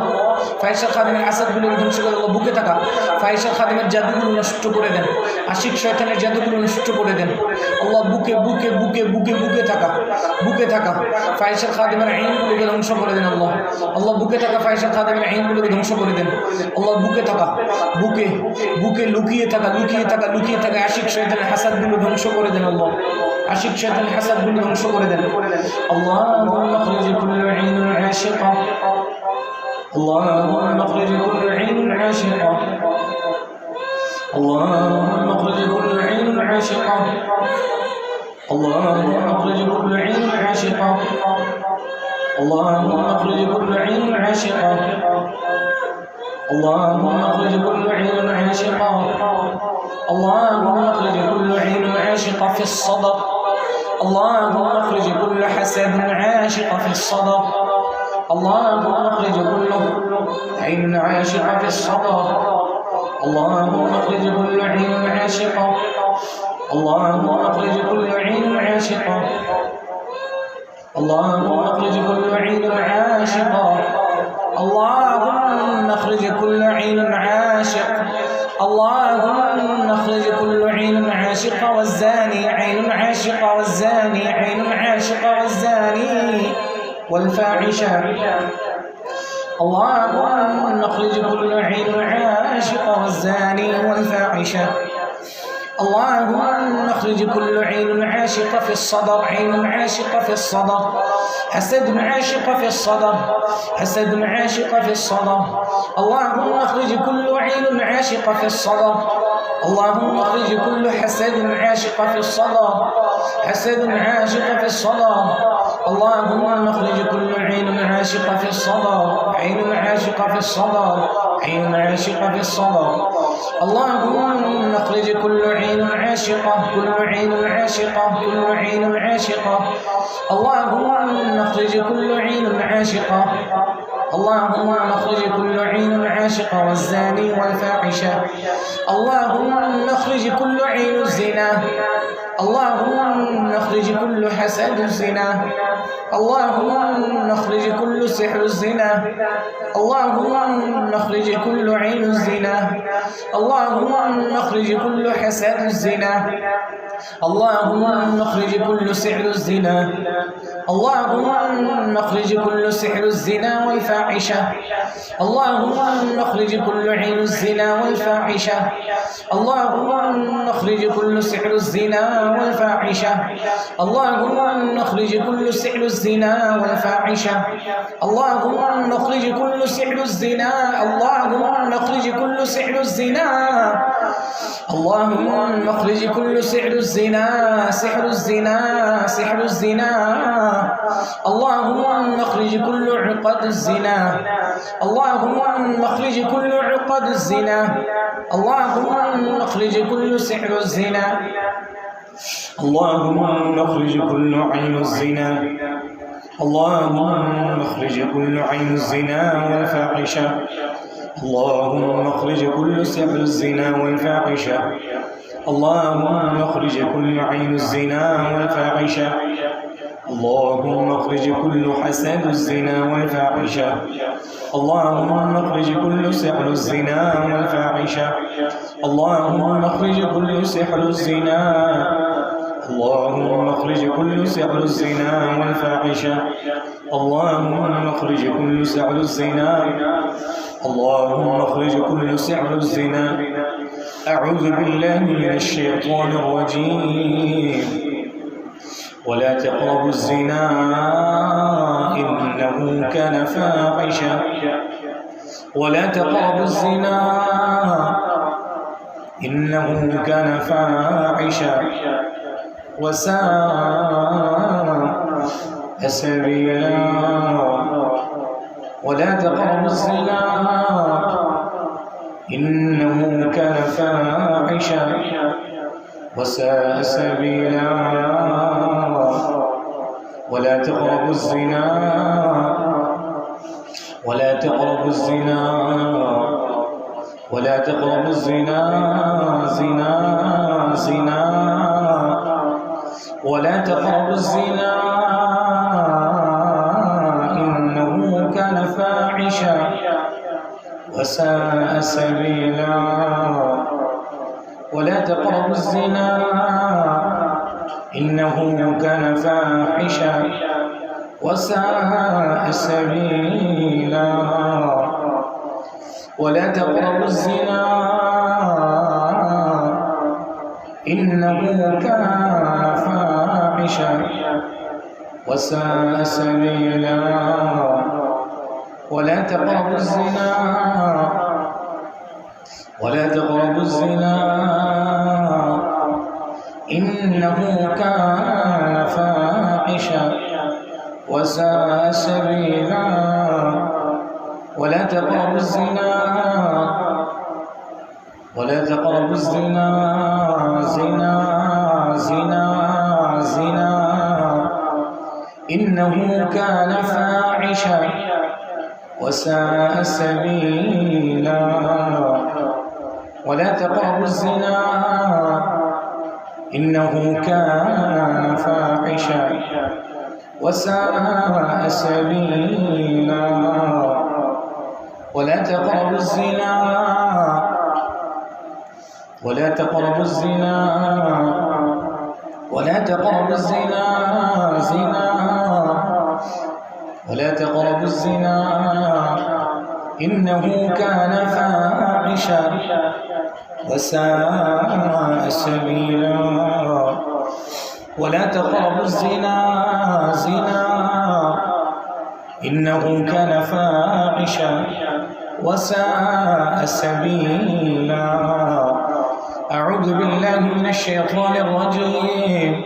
ফায়সাল খাদিমের হাসাদগুলোকে ধ্বংস করে আল্লাহ। বুকে থাকা ফায়সাল খাদিমের জাদুগুলো নষ্ট করে দেন। আশিক শয়তানের জাদুগুলো নষ্ট করে দেন আল্লাহ। বুকে বুকে বুকে বুকে বুকে থাকা ফায়সাল খাদিমের আইনগুলোকে ধ্বংস করে দেন আল্লাহ। আল্লাহ বুকে থাকা ফায়সাল খাদিমের আইনগুলোকে ধ্বংস করে দেন আল্লাহ। বুকে থাকা বুকে লুকিয়ে থাকা আশিক শয়তানের হাসাদগুলো ধ্বংস করে দেন আল্লাহ। আশিক শয়তানের হাসাদগুলো ধ্বংস করে দেন আল্লাহুম্মা আখরিজ কুল্লা আইনিন আশিকা اللهم اخرج كل عين عاشقة اللهم اخرج كل عين عاشقة اللهم اخرج كل عين عاشقة اللهم اخرج كل عين عاشقة اللهم اخرج كل عين عاشقة اللهم اخرج كل عين عاشقة في الصدر اللهم اخرج كل حسد عاشق في الصدر اللهم اخرج كل عين عاشقة في الصدر اللهم اخرج كل عين عاشقة اللهم اخرج كل عين عاشقة اللهم اخرج كل عين عاشقة اللهم اخرج كل عين عاشق اللهم اخرج كل عين عاشقة والزاني عين عاشقة والزاني عين عاشقة والزاني والفاحشة اللهم نخرج كل عين عاشقة والزاني والفاحشة اللهم نخرج كل عين عاشقة في الصدر عين عاشقة في الصدر حسد عاشقة في الصدر حسد عاشقة في الصدر اللهم نخرج كل عين عاشقة في الصدر اللهم اخرج كل حسد عاشق في الصلاة، حسد عاشق في الصلاة. اللهم اخرج كل عين عاشقة في الصلاة، عين عاشقة في الصلاة، عين عاشقة في الصلاة. اللهم اخرج كل عين عاشقة، كل عين عاشقة، كل عين عاشقة. اللهم اخرج كل عين عاشقة. اللهم اخرج كل عين عاشقة والزاني والفاحشة. اللهم اخرج كل عين الزنا. اللهم اخرج كل حسد الزنا. اللهم اخرج كل سحر الزنا. اللهم اخرج كل عين الزنا. اللهم اخرج كل حسد الزنا. اللهم اخرج كل سحر الزنا. اللهم اخرج كل سحر الزنا والفاحشة. اللهم اخرج كل عين الزنا والفاحشة. اللهم اخرج كل سحر الزنا والفاحشة. اللهم اخرج كل سحر الزنا والفاحشة. اللهم اخرج كل سحر الزنا. اللهم اخرج كل سحر الزنا. اللهم اخرج كل سحر الزنا، سحر الزنا، سحر الزنا. اللهم اخرج كل عقد الزنا. اللهم اخرج كل عقد الزنا. اللهم اخرج كل سحر الزنا. اللهم اخرج كل عين الزنا. اللهم اخرج كل عين الزنا والفاحشة. اللهم اخرج كل سحر الزنا والفاحشة. اللهم اخرج كل عين الزنا والفاحشة. اللهم اخرج كل حسد الزنا والفاحشة. اللهم اخرج كل سحر الزنا والفاحشة. اللهم اخرج كل سحر الزنا. اللهم اخرج كل سحر الزنا والفاحشة. اللهم اخرج كل سحر الزنا. اللهم اخرج كل سحر الزنا. أعوذ بالله من الشيطان الرجيم. ولا تقربوا الزنا إنه كان فاحشة. ولا تقربوا الزنا إنه كان فاحشة وساء سبيلا. ولا تقربوا الزنا إنه كان فاحشة وساء سبيلا. ولا تقربوا الزنا. ولا تقربوا الزنا. ولا تقربوا الزنا. زنا زنا. ولا تقربوا الزنا إنه كان فاحشة وساء سبيلا. ولا تقربوا الزنا إنه كان فاحشة وساء سبيلا. ولا تقربوا الزنا إنه كان فاحشة وساء سبيلا. ولا تقربوا الزنا. ولا تقربوا الزنا إنه كان فاحشة وساء سبيلا. ولا تقربوا الزنا. ولا تقربوا الزنا. زنا زنا زنا. إنه كان فاحشة وساء سبيلا. ولا تقربوا الزنا إنه كان فاحشة وساء سبيلا. ولا تقربوا الزنا. ولا تقربوا الزنا. ولا تقربوا الزنا. زنا. ولا تقربوا الزنا إنه كان فاحشة وساء سبيلا. ولا تقربوا الزنا. زنا. إنه كان فاحشة وساء سبيلا. أعوذ بالله من الشيطان الرجيم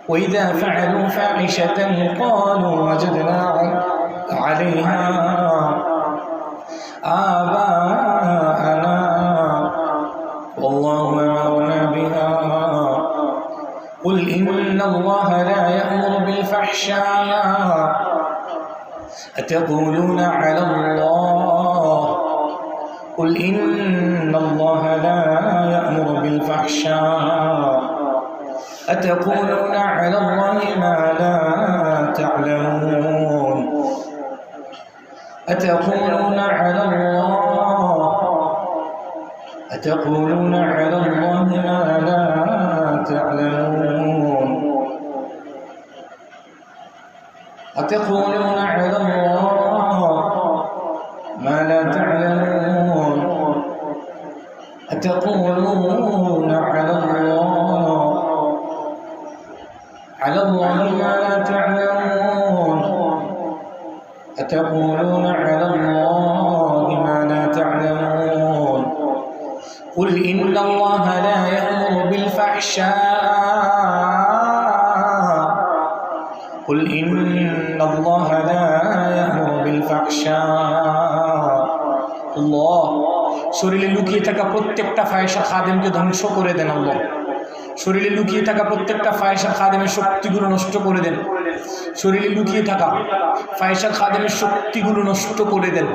وإذا فعلوا فاحشة قالوا وجدنا عليها آباءنا والله أمرنا بها قل إن الله لا يأمر بالفحشاء أتقولون على الله قل إن الله لا يأمر بالفحشاء أتقولون على الله ما لا تعلمون أتقولون على الله ما لا تعلمون أتقولون على الله ما لا تعلمون أتقولون على الله ما لا تعلمون أتقولون على الله ما لا تعلمون قل إن الله لا يأمر بالفحشاء قل إن الله لا يأمر بالفحشاء الله শরীরে লুকিয়ে থাকা প্রত্যেকটা ফাহিশা খাদেমকে ধ্বংস করে দেন আল্লাহ শরীরে লুকিয়ে থাকা প্রত্যেকটা ফাহিশার খাদেমের শক্তিগুলো নষ্ট করে দেন শরীরে লুকিয়ে থাকা ফাহিশার খাদেমের শক্তিগুলো নষ্ট করে দেন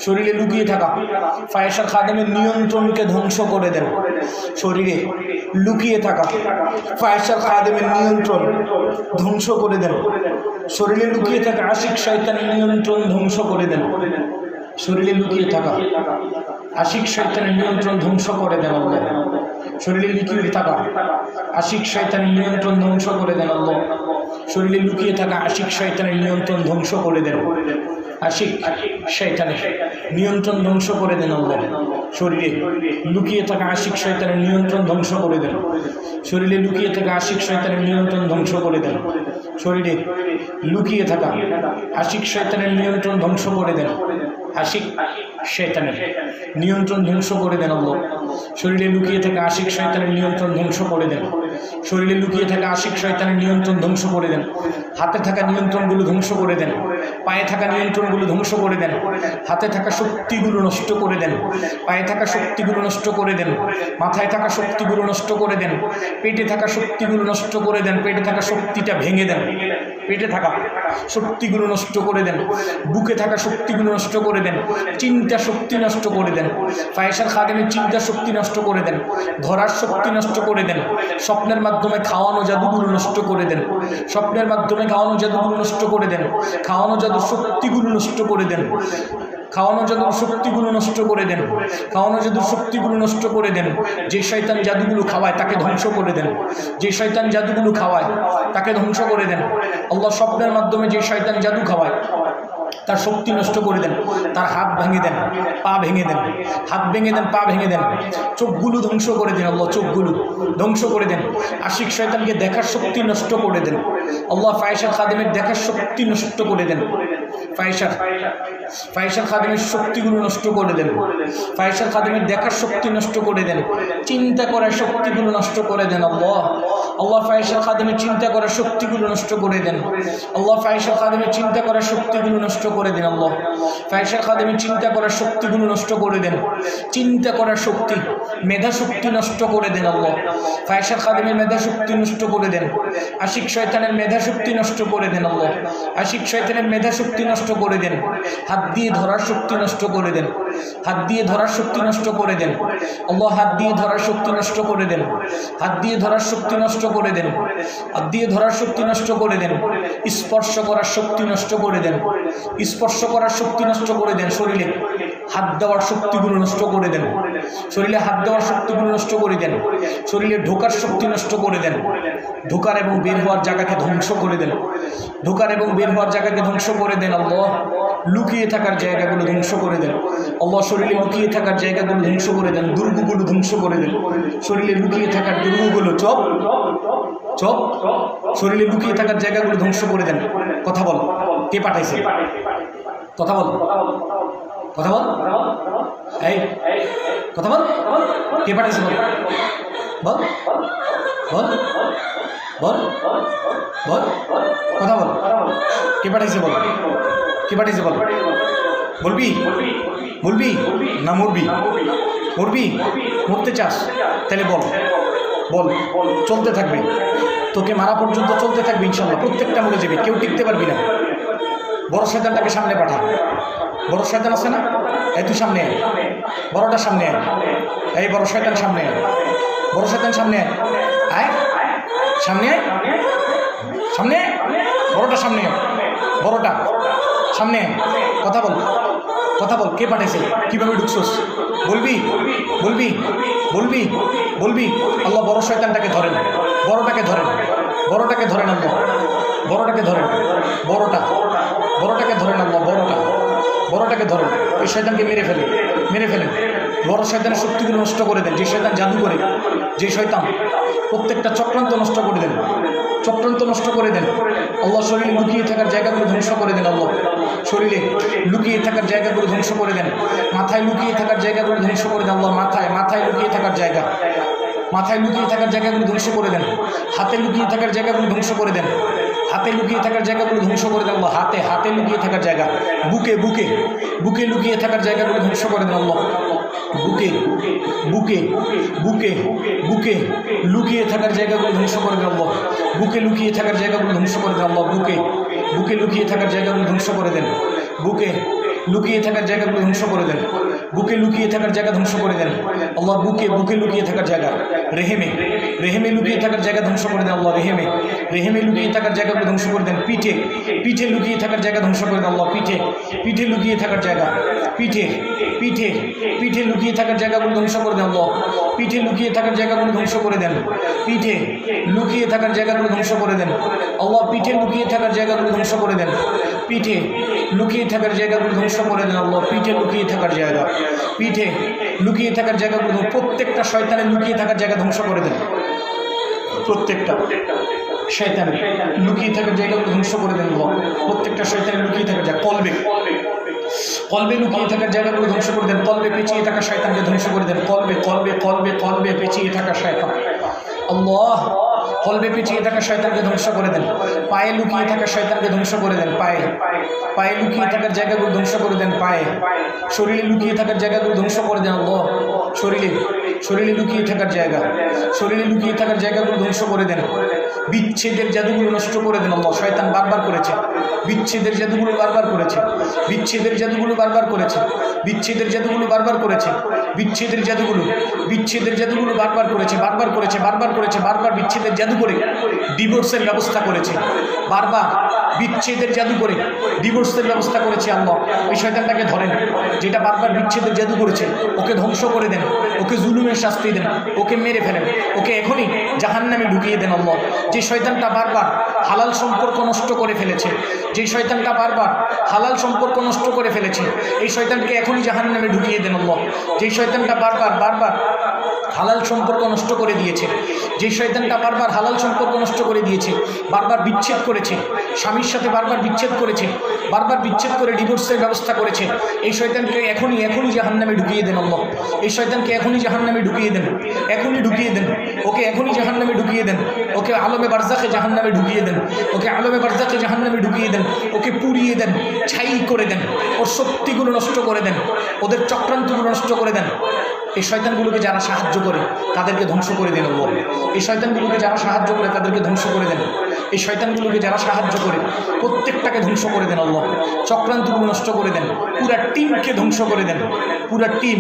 শরীরে লুকিয়ে থাকা ফাহিশার খাদেমের নিয়ন্ত্রণকে ধ্বংস করে দেন শরীরে লুকিয়ে থাকা ফাহিশার খাদেমের নিয়ন্ত্রণ ধ্বংস করে দেন শরীরে লুকিয়ে থাকা আশিক শয়তানের নিয়ন্ত্রণ ধ্বংস করে দেন শরীরে লুকিয়ে থাকা আশিক শয়তানের নিয়ন্ত্রণ ধ্বংস করে দেন আল্লাহ শরীরে লুকিয়ে থাকা আশিক শয়তানের নিয়ন্ত্রণ ধ্বংস করে দেন আল্লাহ শরীরে লুকিয়ে থাকা আশিক শয়তানের নিয়ন্ত্রণ ধ্বংস করে দেন আশিক শয়তানের নিয়ন্ত্রণ ধ্বংস করে দেন আল্লাহ শরীরে লুকিয়ে থাকা আশিক শয়তানের নিয়ন্ত্রণ ধ্বংস করে দেন শরীরে লুকিয়ে থাকা আশিক শয়তানের নিয়ন্ত্রণ ধ্বংস করে দেন শরীরে লুকিয়ে থাকা আশিক শয়তানের নিয়ন্ত্রণ ধ্বংস করে দেন আশিক শয়তানের নিয়ন্ত্রণ ধ্বংস করে দেন আল্লাহ শরীরে লুকিয়ে থাকা আশিক শয়তানের নিয়ন্ত্রণ ধ্বংস করে দেন শরীরে লুকিয়ে থাকা আশিক শয়তানের নিয়ন্ত্রণ ধ্বংস করে দেন হাতে থাকা নিয়ন্ত্রণগুলো ধ্বংস করে দেন পায়ে থাকা নিয়ন্ত্রণগুলো ধ্বংস করে দেন হাতে থাকা শক্তিগুলো নষ্ট করে দেন পায়ে থাকা শক্তিগুলো নষ্ট করে দেন মাথায় থাকা শক্তিগুলো নষ্ট করে দেন পেটে থাকা শক্তিগুলো নষ্ট করে দেন পেটে থাকা শক্তিটা ভেঙে দেন পেটে থাকা শক্তিগুলো নষ্ট করে দেন বুকে থাকা শক্তিগুলো নষ্ট করে দেন চিন্তা শক্তি নষ্ট করে দেন ফাহিশার খাদেমের চিন্তা শক্তি নষ্ট করে দেন ধরার শক্তি নষ্ট করে দেন স্বপ্নের মাধ্যমে খাওয়ানো জাদুগুলো নষ্ট করে দেন স্বপ্নের মাধ্যমে খাওয়ানো জাদুগুলো নষ্ট করে দেন খাওয়ানো জাদুর শক্তিগুলো নষ্ট করে দেন খাওয়ানো জাদুর শক্তিগুলো নষ্ট করে দেন খাওয়ানো জাদুর শক্তিগুলো নষ্ট করে দেন যে শয়তান জাদুগুলো খাওয়ায় তাকে ধ্বংস করে দেন যে শয়তান জাদুগুলো খাওয়ায় তাকে ধ্বংস করে দেন আল্লাহ স্বপ্নের মাধ্যমে যে শয়তান জাদু খাওয়ায় তার শক্তি নষ্ট করে দেন তার হাত ভেঙে দেন পা ভেঙে দেন হাত ভেঙে দেন পা ভেঙে দেন চোখগুলো ধ্বংস করে দেন আল্লাহ চোখগুলো ধ্বংস করে দেন আশিক শয়তানকে দেখার শক্তি নষ্ট করে দেন আল্লাহ ফাহিশার খাদেমের দেখার শক্তি নষ্ট করে দেন ফাহিশার খাদেমের শক্তিগুলো নষ্ট করে দেন ফাহিশার খাদেমের দেখার শক্তি নষ্ট করে দেন চিন্তা করার শক্তিগুলো নষ্ট করে দেন আল্লাহ ফাহিশার খাদেমের চিন্তা করার শক্তিগুলো নষ্ট করে দেন আল্লাহ ফাহিশার খাদেমের চিন্তা করার শক্তিগুলো নষ্ট করে দেন আল্লাহ ফাহিশার খাদেমের চিন্তা করার শক্তিগুলো নষ্ট করে দেন চিন্তা করার শক্তি মেধা শক্তি নষ্ট করে দেন আল্লাহ ফাহিশার খাদেমের মেধা শক্তি নষ্ট করে দেন আশিক শয়তানের মেধা শক্তি নষ্ট করে দেন আল্লাহ আশিক শয়তানের মেধা শক্তি নষ্ট করে দেন হাত দিয়ে ধরার শক্তি নষ্ট করে দেন হাত দিয়ে ধরার শক্তি নষ্ট করে দেন আল্লাহ হাত দিয়ে ধরার শক্তি নষ্ট করে দেন হাত দিয়ে ধরার শক্তি নষ্ট করে দেন হাত দিয়ে ধরার শক্তি নষ্ট করে দেন স্পর্শ করার শক্তি নষ্ট করে দেন স্পর্শ করার শক্তি নষ্ট করে দেন শরীরে হাত দেওয়ার শক্তিগুলো নষ্ট করে দেন শরীরে হাত দেওয়ার শক্তিগুলো নষ্ট করে দেন শরীরে ঢোকার শক্তি নষ্ট করে দেন ঢোকার এবং বের হওয়ার জায়গাকে ধ্বংস করে দেন ঢোকার এবং বের হওয়ার জায়গাকে ধ্বংস করে দেন আল্লাহ লুকিয়ে থাকার জায়গাগুলো ধ্বংস করে দেন আল্লাহ শরীরে লুকিয়ে থাকার জায়গাগুলো ধ্বংস করে দেন দুর্গগুলো ধ্বংস করে দেন শরীরে লুকিয়ে থাকার দুর্গগুলো চপ চপ শরীরে লুকিয়ে থাকার জায়গাগুলো ধ্বংস করে দেন কথা বল কে পাঠাইছে কথা বল কথা বল, এই কথা বল, কে পাঠিয়েছে বল, বল বল বল বল, কথা বল, কে পাঠিয়েছে বল, কে পাঠিয়েছে বল, বলবি বলবি না মরবি, মরবি, মরতে চাস তাহলে বল, বল, চলতে থাকবে, তোকে মারা পর্যন্ত চলতে থাকবে ইনশাল্লাহ, প্রত্যেকটা মরে যাবে, কেউ টিকতে পারবি না। বড় শয়তানটাকে সামনে পাঠা, বড় শয়তান আছে না, এই তুই সামনে আয়, বড়টার সামনে আয়, এই বড় শয়তান সামনে আয়, বড় শয়তান সামনে আয়, আয় সামনে আয়, সামনে বড়টা সামনে আয়, বড়টা সামনে আয়, কথা বল, কথা বল, কে পাঠিয়েছে, কীভাবে ঢুকছোস, বলবি বলবি বলবি বলবি। আল্লাহ বড় শয়তানটাকে ধরেন, বড়টাকে ধরেন, বড়টাকে ধরেন, আল্লাহ বড়টাকে ধরেন, বড়টা বড়টাকে ধরেন, আল্লাহ বড়টা বড়টাকে ধরেন, এই শয়তানকে মেরে ফেলেন, মেরে ফেলেন, বড় শয়তানের শক্তিগুলো নষ্ট করে দেন, যে শয়তান জাদু করে, যে শয়তান প্রত্যেকটা চক্রান্ত নষ্ট করে দেন, চক্রান্ত নষ্ট করে দেন। আল্লাহ শরীরে লুকিয়ে থাকার জায়গাগুলো ধ্বংস করে দেন, আল্লাহ শরীরে লুকিয়ে থাকার জায়গাগুলো ধ্বংস করে দেন, মাথায় লুকিয়ে থাকার জায়গাগুলো ধ্বংস করে দেন, আল্লাহ মাথায় মাথায় লুকিয়ে থাকার জায়গা, মাথায় লুকিয়ে থাকার জায়গাগুলো ধ্বংস করে দেন, হাতে লুকিয়ে থাকার জায়গাগুলো ধ্বংস করে দেন, হাতে লুকিয়ে থাকার জায়গাগুলো ধ্বংস করে দেন, আল্লাহ হাতে হাতে লুকিয়ে থাকার জায়গা, বুকে বুকে বুকে লুকিয়ে থাকার জায়গাগুলো ধ্বংস করে দেন, আল্লাহ বুকে বুকে বুকে বুকে লুকিয়ে থাকার জায়গাগুলো ধ্বংস করে দেন, আল্লাহ বুকে লুকিয়ে থাকার জায়গাগুলো ধ্বংস করে দেন, আল্লাহ বুকে বুকে লুকিয়ে থাকার জায়গাগুলো ধ্বংস করে দেন, বুকে লুকিয়ে থাকার জায়গাগুলো ধ্বংস করে দেন, বুকে লুকিয়ে থাকার জায়গা ধ্বংস করে দেন, আল্লাহ বুকে বুকে লুকিয়ে থাকার জায়গা, রেহেমে রেহেমে লুকিয়ে থাকার জায়গা ধ্বংস করে দেন, আল্লাহ রেহেমে রেহেমে লুকিয়ে থাকার জায়গাগুলো ধ্বংস করে দেন, পিঠে পিঠে লুকিয়ে থাকার জায়গা ধ্বংস করে দেন, আল্লাহ পিঠে পিঠে লুকিয়ে থাকার জায়গা, পিঠে পিঠে পিঠে লুকিয়ে থাকার জায়গাগুলো ধ্বংস করে দেন, আল্লাহ পিঠে লুকিয়ে থাকার জায়গাগুলো ধ্বংস করে দেন, পিঠে লুকিয়ে থাকার জায়গাগুলো ধ্বংস করে দেন, আল্লাহ পিঠে লুকিয়ে থাকার জায়গাগুলো ধ্বংস করে দেন, পিঠে লুকিয়ে থাকার জায়গাগুলো ধ্বংস করে দেন, আল্লাহ পিঠে লুকিয়ে থাকার জায়গা, পিঠে লুকিয়ে থাকার জায়গাগুলো, প্রত্যেকটা শয়তানের লুকিয়ে থাকার জায়গা ধ্বংস করে দেন, প্রত্যেকটা শয়তানের লুকিয়ে থাকার জায়গাগুলো ধ্বংস করে দেন, প্রত্যেকটা শয়তানের লুকিয়ে থাকার জায়গা, কলবে কলবে লুকিয়ে থাকার জায়গাগুলো ধ্বংস করে দেন, কলবে পেঁচিয়ে থাকা শয়তানকে ধ্বংস করে দেন, কলবে কলবে কলবে কলবে পেঁচিয়ে থাকা শয়তান, আল্লাহ কলবে পেঁচিয়ে থাকা শয়তানকে ধ্বংস করে দেন, পায়ে লুকিয়ে থাকা শয়তানকে ধ্বংস করে দেন, পায়ে পায়ে লুকিয়ে থাকার জায়গাগুলো ধ্বংস করে দেন, পায়ে শরীরে লুকিয়ে থাকার জায়গাগুলো ধ্বংস করে দেন, আল্লাহ শরীরে শরীরে লুকিয়ে থাকার জায়গা, শরীরে লুকিয়ে থাকার জায়গাগুলো ধ্বংস করে দেন, বিচ্ছেদের জাদুগুলো নষ্ট করে দেন, আল্লাহ শয়তান বারবার করেছে, বিচ্ছেদের জাদুগুলো বারবার করেছে, বিচ্ছেদের জাদুগুলো বারবার করেছে, বিচ্ছেদের জাদুগুলো বারবার করেছে, বিচ্ছেদের জাদুগুলো বিচ্ছেদের জাদুগুলো বারবার করেছে, বারবার করেছে, বারবার করেছে, বারবার বিচ্ছেদের জাদু করে ডিভোর্সের ব্যবস্থা করেছে, বারবার বিচ্ছেদের জাদু করে ডিভোর্সের ব্যবস্থা করেছে, আল্লাহ এই শয়তানটাকে ধরেন, যেটা বারবার বিচ্ছেদের জাদু করেছে, ওকে ধ্বংস করে দেন, ওকে জুলুমের শাস্তি দেন, ওকে মেরে ফেলেন, ওকে এখনই জাহান্নামে ঢুকিয়ে দেন, আল্লাহ যে শয়তানটা বারবার হালাল সম্পর্ক নষ্ট করে ফেলেছে, যে শয়তানটা বারবার হালাল সম্পর্ক নষ্ট করে ফেলেছে, এই শয়তানকে এখনই জাহান্নামে ঢুকিয়ে দেন, আল্লাহ যে শয়তানটা বারবার বারবার হালাল সম্পর্ক নষ্ট করে দিয়েছে, যে শয়তানটা বারবার হালাল সম্পর্ক নষ্ট করে দিয়েছে, বারবার বিচ্ছেদ করেছে, স্বামীর সাথে বারবার বিচ্ছেদ করেছে, বারবার বিচ্ছেদ করে ডিভোর্সের ব্যবস্থা করেছে, এই শয়তানকে এখনই জাহান্নামে ঢুকিয়ে দেন, আল্লাহ এই শয়তানকে এখনই জাহান্নামে ঢুকিয়ে দেন, এখনই ঢুকিয়ে দেন, ওকে এখনই জাহান্নামে ঢুকিয়ে দেন, ওকে আলমে বারজাখে জাহান্নামে ঢুকিয়ে দেন, ওকে আলমে বারজাখে জাহান্নামে ঢুকিয়ে দেন, ওকে পুড়িয়ে দেন, ছাই করে দেন, ওর শক্তিগুলো নষ্ট করে দেন, ওদের চক্রান্তগুলো নষ্ট করে দেন, এই শয়তানগুলোকে যারা সাহায্য করে তাদেরকে ধ্বংস করে দেন, আল্লাহ এই শয়তানগুলোকে যারা সাহায্য করে তাদেরকে ধ্বংস করে দেন, এই শয়তানগুলোকে যারা সাহায্য করে প্রত্যেকটাকে ধ্বংস করে দেন, আল্লাহ চক্রান্তগুলো নষ্ট করে দেন, পুরা টিমকে ধ্বংস করে দেন, পুরা টিম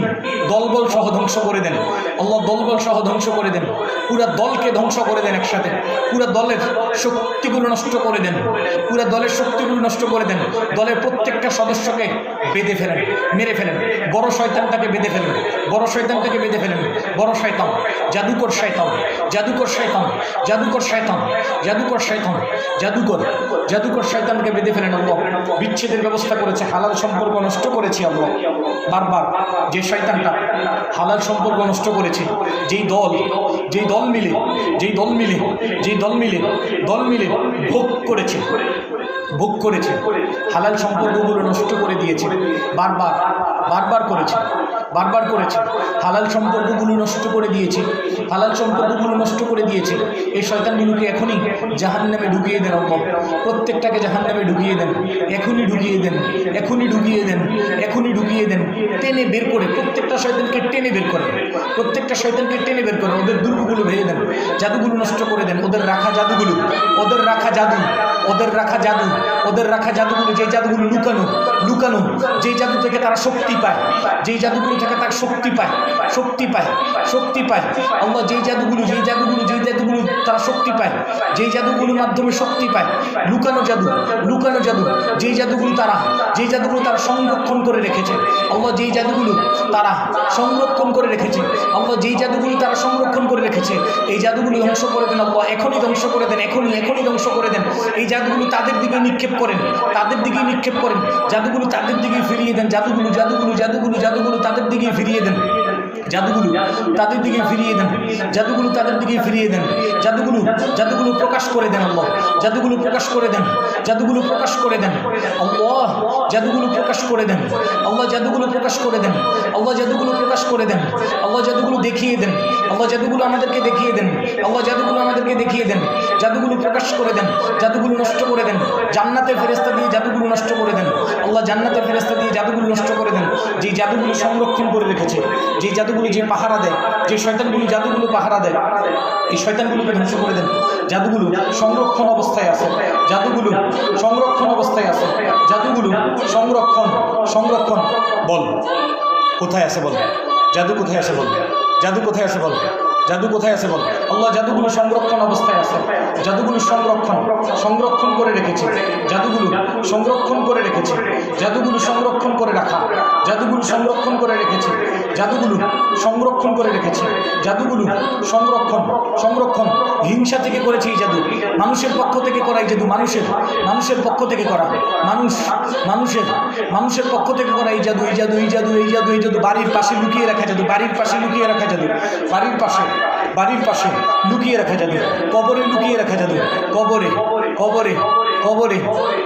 দলবল সহ ধ্বংস করে দেন, আল্লাহ দলবল সহ ধ্বংস করে দেন, পুরা দলকে ধ্বংস করে দেন একসাথে, পুরা দলের শক্তিগুলো নষ্ট করে দেন, পুরা দলের শক্তিগুলো নষ্ট করে দেন, দলের প্রত্যেকটা সদস্যকে বেঁধে ফেলেন, মেরে ফেলেন, বড় শয়তানটাকে বেঁধে ফেলেন, বড় শয়তানটাকে বেঁধে ফেলেন, বড় শয়তান জাদুকর শয়তান, জাদুকর শয়তান, জাদুকর শয়তান, জাদুকর শয়তান, জাদুকর জাদুকর শয়তানকে বেঁধে ফেলেন, আল্লাহ বিচ্ছেদের ব্যবস্থা করেছে, হালাল সম্পর্ক নষ্ট করেছে, আল্লাহ বারবার যে শয়তানটা হালাল সম্পর্ক নষ্ট করেছে, যেই দল মিলে ভোগ করেছে হালাল সম্পর্কগুলো নষ্ট করে দিয়েছে, বারবার বারবার করেছি, বারবার করেছি। হালাল সম্পর্কগুলো নষ্ট করে দিয়েছি, হালাল সম্পর্কগুলো নষ্ট করে দিয়েছি। এই শয়তানগুলোকে এখনই জাহান্নামে ঢুকিয়ে দেন আল্লাহ, প্রত্যেকটাকে জাহান্নামে ঢুকিয়ে দেন, এখনই ঢুকিয়ে দেন, এখনই ঢুকিয়ে দেন, এখনই ঢুকিয়ে দেন। টেনে বের করে প্রত্যেকটা শয়তানকে টেনে বের করেন, প্রত্যেকটা শয়তানকে টেনে বের করেন। ওদের দুর্গগুলো ভেঙে দেন, জাদুগুলো নষ্ট করে দেন, ওদের রাখা জাদুগুলো, ওদের রাখা জাদু, ওদের রাখা জাদু, ওদের রাখা জাদুগুলো, যে জাদুগুলো লুকানো লুকানো, যেই জাদু থেকে তারা শক্তি পায়, যেই জাদুগুলো থেকে তারা শক্তি পায়, শক্তি পায়, শক্তি পায়। আল্লাহ যেই জাদুগুলো, যেই জাদুগুলো, যেই জাদুগুলো তারা শক্তি পায়, যেই জাদুগুলোর মাধ্যমে শক্তি পায়, লুকানো জাদু, লুকানো জাদু, যেই জাদুগুলো তারা, যেই জাদুগুলো তারা সংরক্ষণ করে রেখেছে আল্লাহ, যেই জাদুগুলো তারা সংরক্ষণ করে রেখেছে আল্লাহ, যেই জাদুগুলো তারা সংরক্ষণ করে রেখেছে, এই জাদুগুলো ধ্বংস করে দেন আল্লাহ, এখনই ধ্বংস করে দেন, এখনই, এখনই ধ্বংস করে দেন। এই জাদুগুলো তাদের দিকে নিক্ষেপ করেন, তাদের দিকে নিক্ষেপ করেন, জাদুগুলো তাদের দিকে ফিরিয়ে দেন, জাদুগুলো, জাদুগুলো, জাদুগুলো, জাদুগুলো তাদের দিকে ফিরিয়ে দেন, জাদুগুলো তাদের দিকে ফিরিয়ে দেন, জাদুগুলো তাদের দিকে ফিরিয়ে দেন, জাদুগুলো, জাদুগুলো প্রকাশ করে দেন আল্লাহ, জাদুগুলো প্রকাশ করে দেন, জাদুগুলো প্রকাশ করে দেন আল্লাহ, জাদুগুলো প্রকাশ করে দেন আল্লাহ, জাদুগুলো প্রকাশ করে দেন আল্লাহ, জাদুগুলো প্রকাশ করে দেন আল্লাহ, জাদুগুলো দেখিয়ে দেন আল্লাহ, জাদুগুলো আমাদেরকে দেখিয়ে দেন আল্লাহ, জাদুগুলো আমাদেরকে দেখিয়ে দেন, জাদুগুলো প্রকাশ করে দেন, জাদুগুলো নষ্ট করে দেন, জান্নাতের ফেরেশতা দিয়ে জাদুগুলো নষ্ট করে দেন আল্লাহ, জান্নাতের ফেরেশতা দিয়ে জাদুগুলো নষ্ট করে দেন। যে জাদুগুলো সংরক্ষণ করে রেখেছে, যে জাদুগুলো, যে পাহারা দেয়, যে শয়তানগুলো জাদুগুলো পাহারা দেয়, এই শয়তানগুলোকে ধ্বংস করে দেন। জাদুগুলো সংরক্ষণ অবস্থায় আছে, জাদুগুলো সংরক্ষণ অবস্থায় আছে, জাদুগুলো সংরক্ষণ, সংরক্ষণ। বল কোথায় আছে বল, জাদু কোথায় আছে বল, জাদু কোথায় আছে বল, জাদু কোথায় আছে বল আল্লাহ, জাদুগুলো সংরক্ষণ অবস্থায় আছে, জাদুগুলো সংরক্ষণ, সংরক্ষণ করে রেখেছে, জাদুগুলো সংরক্ষণ করে রেখেছে, জাদুগুলো সংরক্ষণ করে রাখা, জাদুগুলো সংরক্ষণ করে রেখেছে, জাদুগুলো সংরক্ষণ করে রেখেছে, জাদুগুলো সংরক্ষণ, সংরক্ষণ। হিংসা থেকে করেছে এই জাদু, মানুষের পক্ষ থেকে করা এই জাদু, মানুষের, মানুষের পক্ষ থেকে করা, মানুষ, মানুষের, মানুষের পক্ষ থেকে করা এই জাদু, এই জাদু, এই জাদু, এই জাদু, এই জাদু বাড়ির পাশে লুকিয়ে রাখা জাদু, বাড়ির পাশে লুকিয়ে রাখা জাদু, বাড়ির পাশে, বাড়ির পাশে লুকিয়ে রাখা যাবে, কবরে লুকিয়ে রাখা যাবে, কবরে, কবরে, কবরে,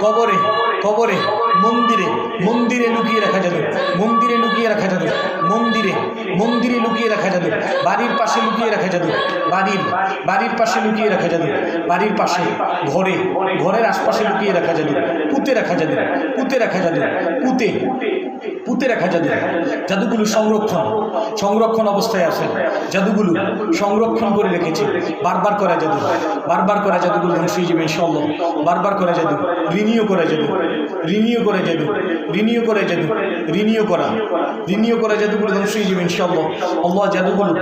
কবরে, কবরে, মন্দিরে, মন্দিরে লুকিয়ে রাখা যাবে, মন্দিরে লুকিয়ে রাখা যাবে, মন্দিরে, মন্দিরে লুকিয়ে রাখা যাবে, বাড়ির পাশে লুকিয়ে রাখা যাবে, বাড়ির, বাড়ির পাশে লুকিয়ে রাখা যাবে, বাড়ির পাশে, ঘরে, ঘরের আশপাশে লুকিয়ে রাখা যাবে, পুঁতে রাখা যাবে, পুঁতে রাখা যাবে, পুঁতে, পুঁতে রাখা জাদু, জাদুগুলো সংরক্ষণ, সংরক্ষণ অবস্থায় আছে, জাদুগুলো সংরক্ষণ করে রেখেছে। বারবার করা জাদু, বারবার করা জাদুগুলো ধ্বংস হয়ে যাবে ইনশাআল্লাহ, বারবার করা জাদু, রিনিউ করা জাদু, রিনিউ করে জাদু, রিনিউ করে জাদু, রিনিউ করা, রিনিউ করা জাদুগুলো ধ্বংস হয়ে যাবে ইনশাআল্লাহ। আল্লাহ জাদুগুলো,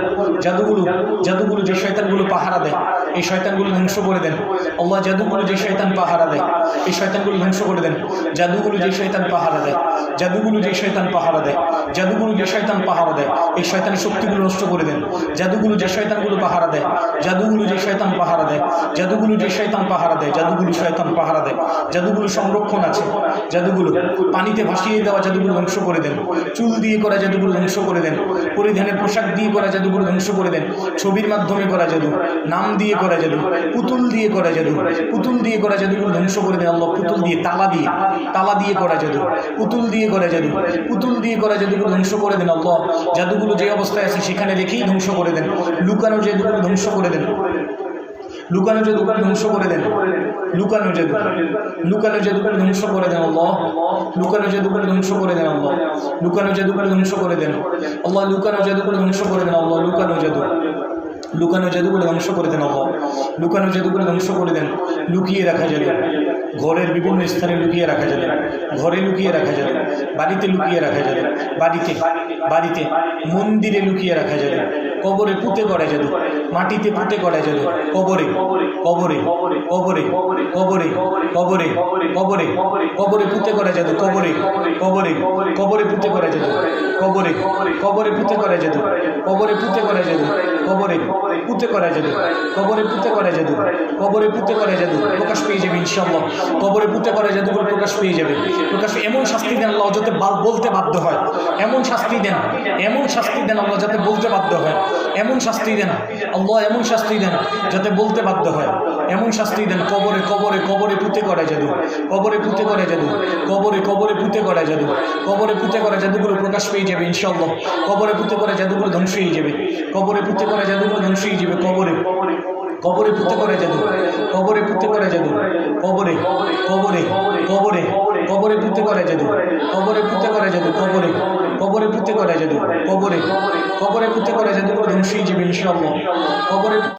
জাদুগুলো, জাদুগুলো যে শয়তানগুলো পাহারা দেয়, এই শয়তানগুলো ধ্বংস করে দেন আল্লাহ, জাদুগুলো যে শয়তান পাহারা দেয়, এই শয়তানগুলো ধ্বংস করে দেন, জাদুগুলো যে শয়তান পাহারা দেয়, জাদুগুলো যে শয়তান পাহারা দেয়, জাদুগুলো যে শয়তান পাহারা দেয়, এই শয়তানের শক্তিগুলো নষ্ট করে দেন, জাদুগুলো যে শয়তানগুলো পাহারা দেয়, জাদুগুলো যে শয়তান পাহারা দেয়, জাদুগুলো যে শয়তান পাহারা দেয়, জাদুগুলো শয়তান পাহারা দেয়, জাদুগুলো সংরক্ষণ আছে, জাদুগুলো পানিতে ভাসিয়ে দেওয়া জাদুগুলো ধ্বংস করে দেন, চুল দিয়ে করা জাদুগুলো ধ্বংস করে দেন, পরিধানের পোশাক দিয়ে করা জাদুগুলো ধ্বংস করে দেন, ছবির মাধ্যমে করা জাদু, নাম দিয়ে করা জাদু, পুতুল দিয়ে করা জাদু, পুতুল দিয়ে করা জাদুগুলো ধ্বংস করে দেন আল্লাহ, পুতুল দিয়ে, তালা দিয়ে, তালা দিয়ে করা জাদু, পুতুল দিয়ে করা জাদু, পুতুল দিয়ে করা জাদুগুলো ধ্বংস করে দেন আল্লাহ, জাদুগুলো যে অবস্থায় আছে সেখানে রেখেই ধ্বংস করে দেন, লুকানো জাদুগুলো ধ্বংস করে দেন, লুকানো জাদুগুলো ধ্বংস করে দেন, লুকানো জাদু, লুকানো জাদুগুলো ধ্বংস করে দেন আল্লাহ, লুকানো জাদুগুলো ধ্বংস করে দেন আল্লাহ, লুকানো জাদুগুলো ধ্বংস করে দেন আল্লাহ, লুকানো জাদুগুলো ধ্বংস করে দেন আল্লাহ, লুকানো জাদু, লুকানো জাদুগুলো ধ্বংস করে দেন আল্লাহ, লুকানো জাদুগুলো ধ্বংস করে দেন, লুকিয়ে রাখা যাবে, ঘরের বিভিন্ন স্থানে লুকিয়ে রাখা যাবে, ঘরে লুকিয়ে রাখা যাবে, বাড়িতে লুকিয়ে রাখা যাবে, বাড়িতে, বাড়িতে, মন্দিরে লুকিয়ে রাখা যাবে, কবরে পুঁতে করা যাবে, মাটিতে পুঁতে করা যাবে, কবরে, কবরে, কবরে, কবরে, কবরে, কবরে, কবরে পুঁতে করা যাবে, কবরে, কবরে, কবরে পুঁতে করা যাবে, কবরে, কবরে পুঁতে করা যাবে, কবরে পুঁতে করা যাবে, কবরে পুঁতে করা যাবে, কবরে পুঁতে করা যাবে, কবরে পুঁতে করা যাবে, প্রকাশ পেয়ে যাবে ইনশাআল্লাহ, কবরে পুঁতে করা যাবে, প্রকাশ পেয়ে যাবে, প্রকাশ। এমন শাস্তি দেন আল্লাহ যাতে বলতে বাধ্য হয়, এমন শাস্তি দেন, এমন শাস্তি দেন আল্লাহ যাতে বলতে বাধ্য হয়, এমন শাস্তি দেন আল্লাহ, এমন শাস্তি দেন যাতে বলতে বাধ্য হয়। এমন শাস্তি দেন কবরে কবরে কবরে পুঁতে করে জাদু, কবরে পুঁতে করে জাদু, কবরে কবরে পুঁতে করে জাদু, কবরে পুঁতে করে জাদুগুলো প্রকাশ পেয়ে যাবে ইনশাআল্লাহ। কবরে পুঁতে করে জাদুগুলো ধ্বংস হয়ে যাবে, কবরে পুঁতে করে জাদুগুলো ধ্বংস হয়ে যাবে। কবরে কবরে পুঁতে করে জাদু, কবরে পুঁতে করে জাদু, কবরে কবরে কবরে কবরে পুঁতে করে জাদু, কবরে পুঁতে করে জাদু, কবরে কবরে পুঁতে করে জাদু, কবরে কবরে পুঁতে করে জাদুগুলো ধ্বংস হয়ে যাবে ইনশাআল্লাহ। কবরে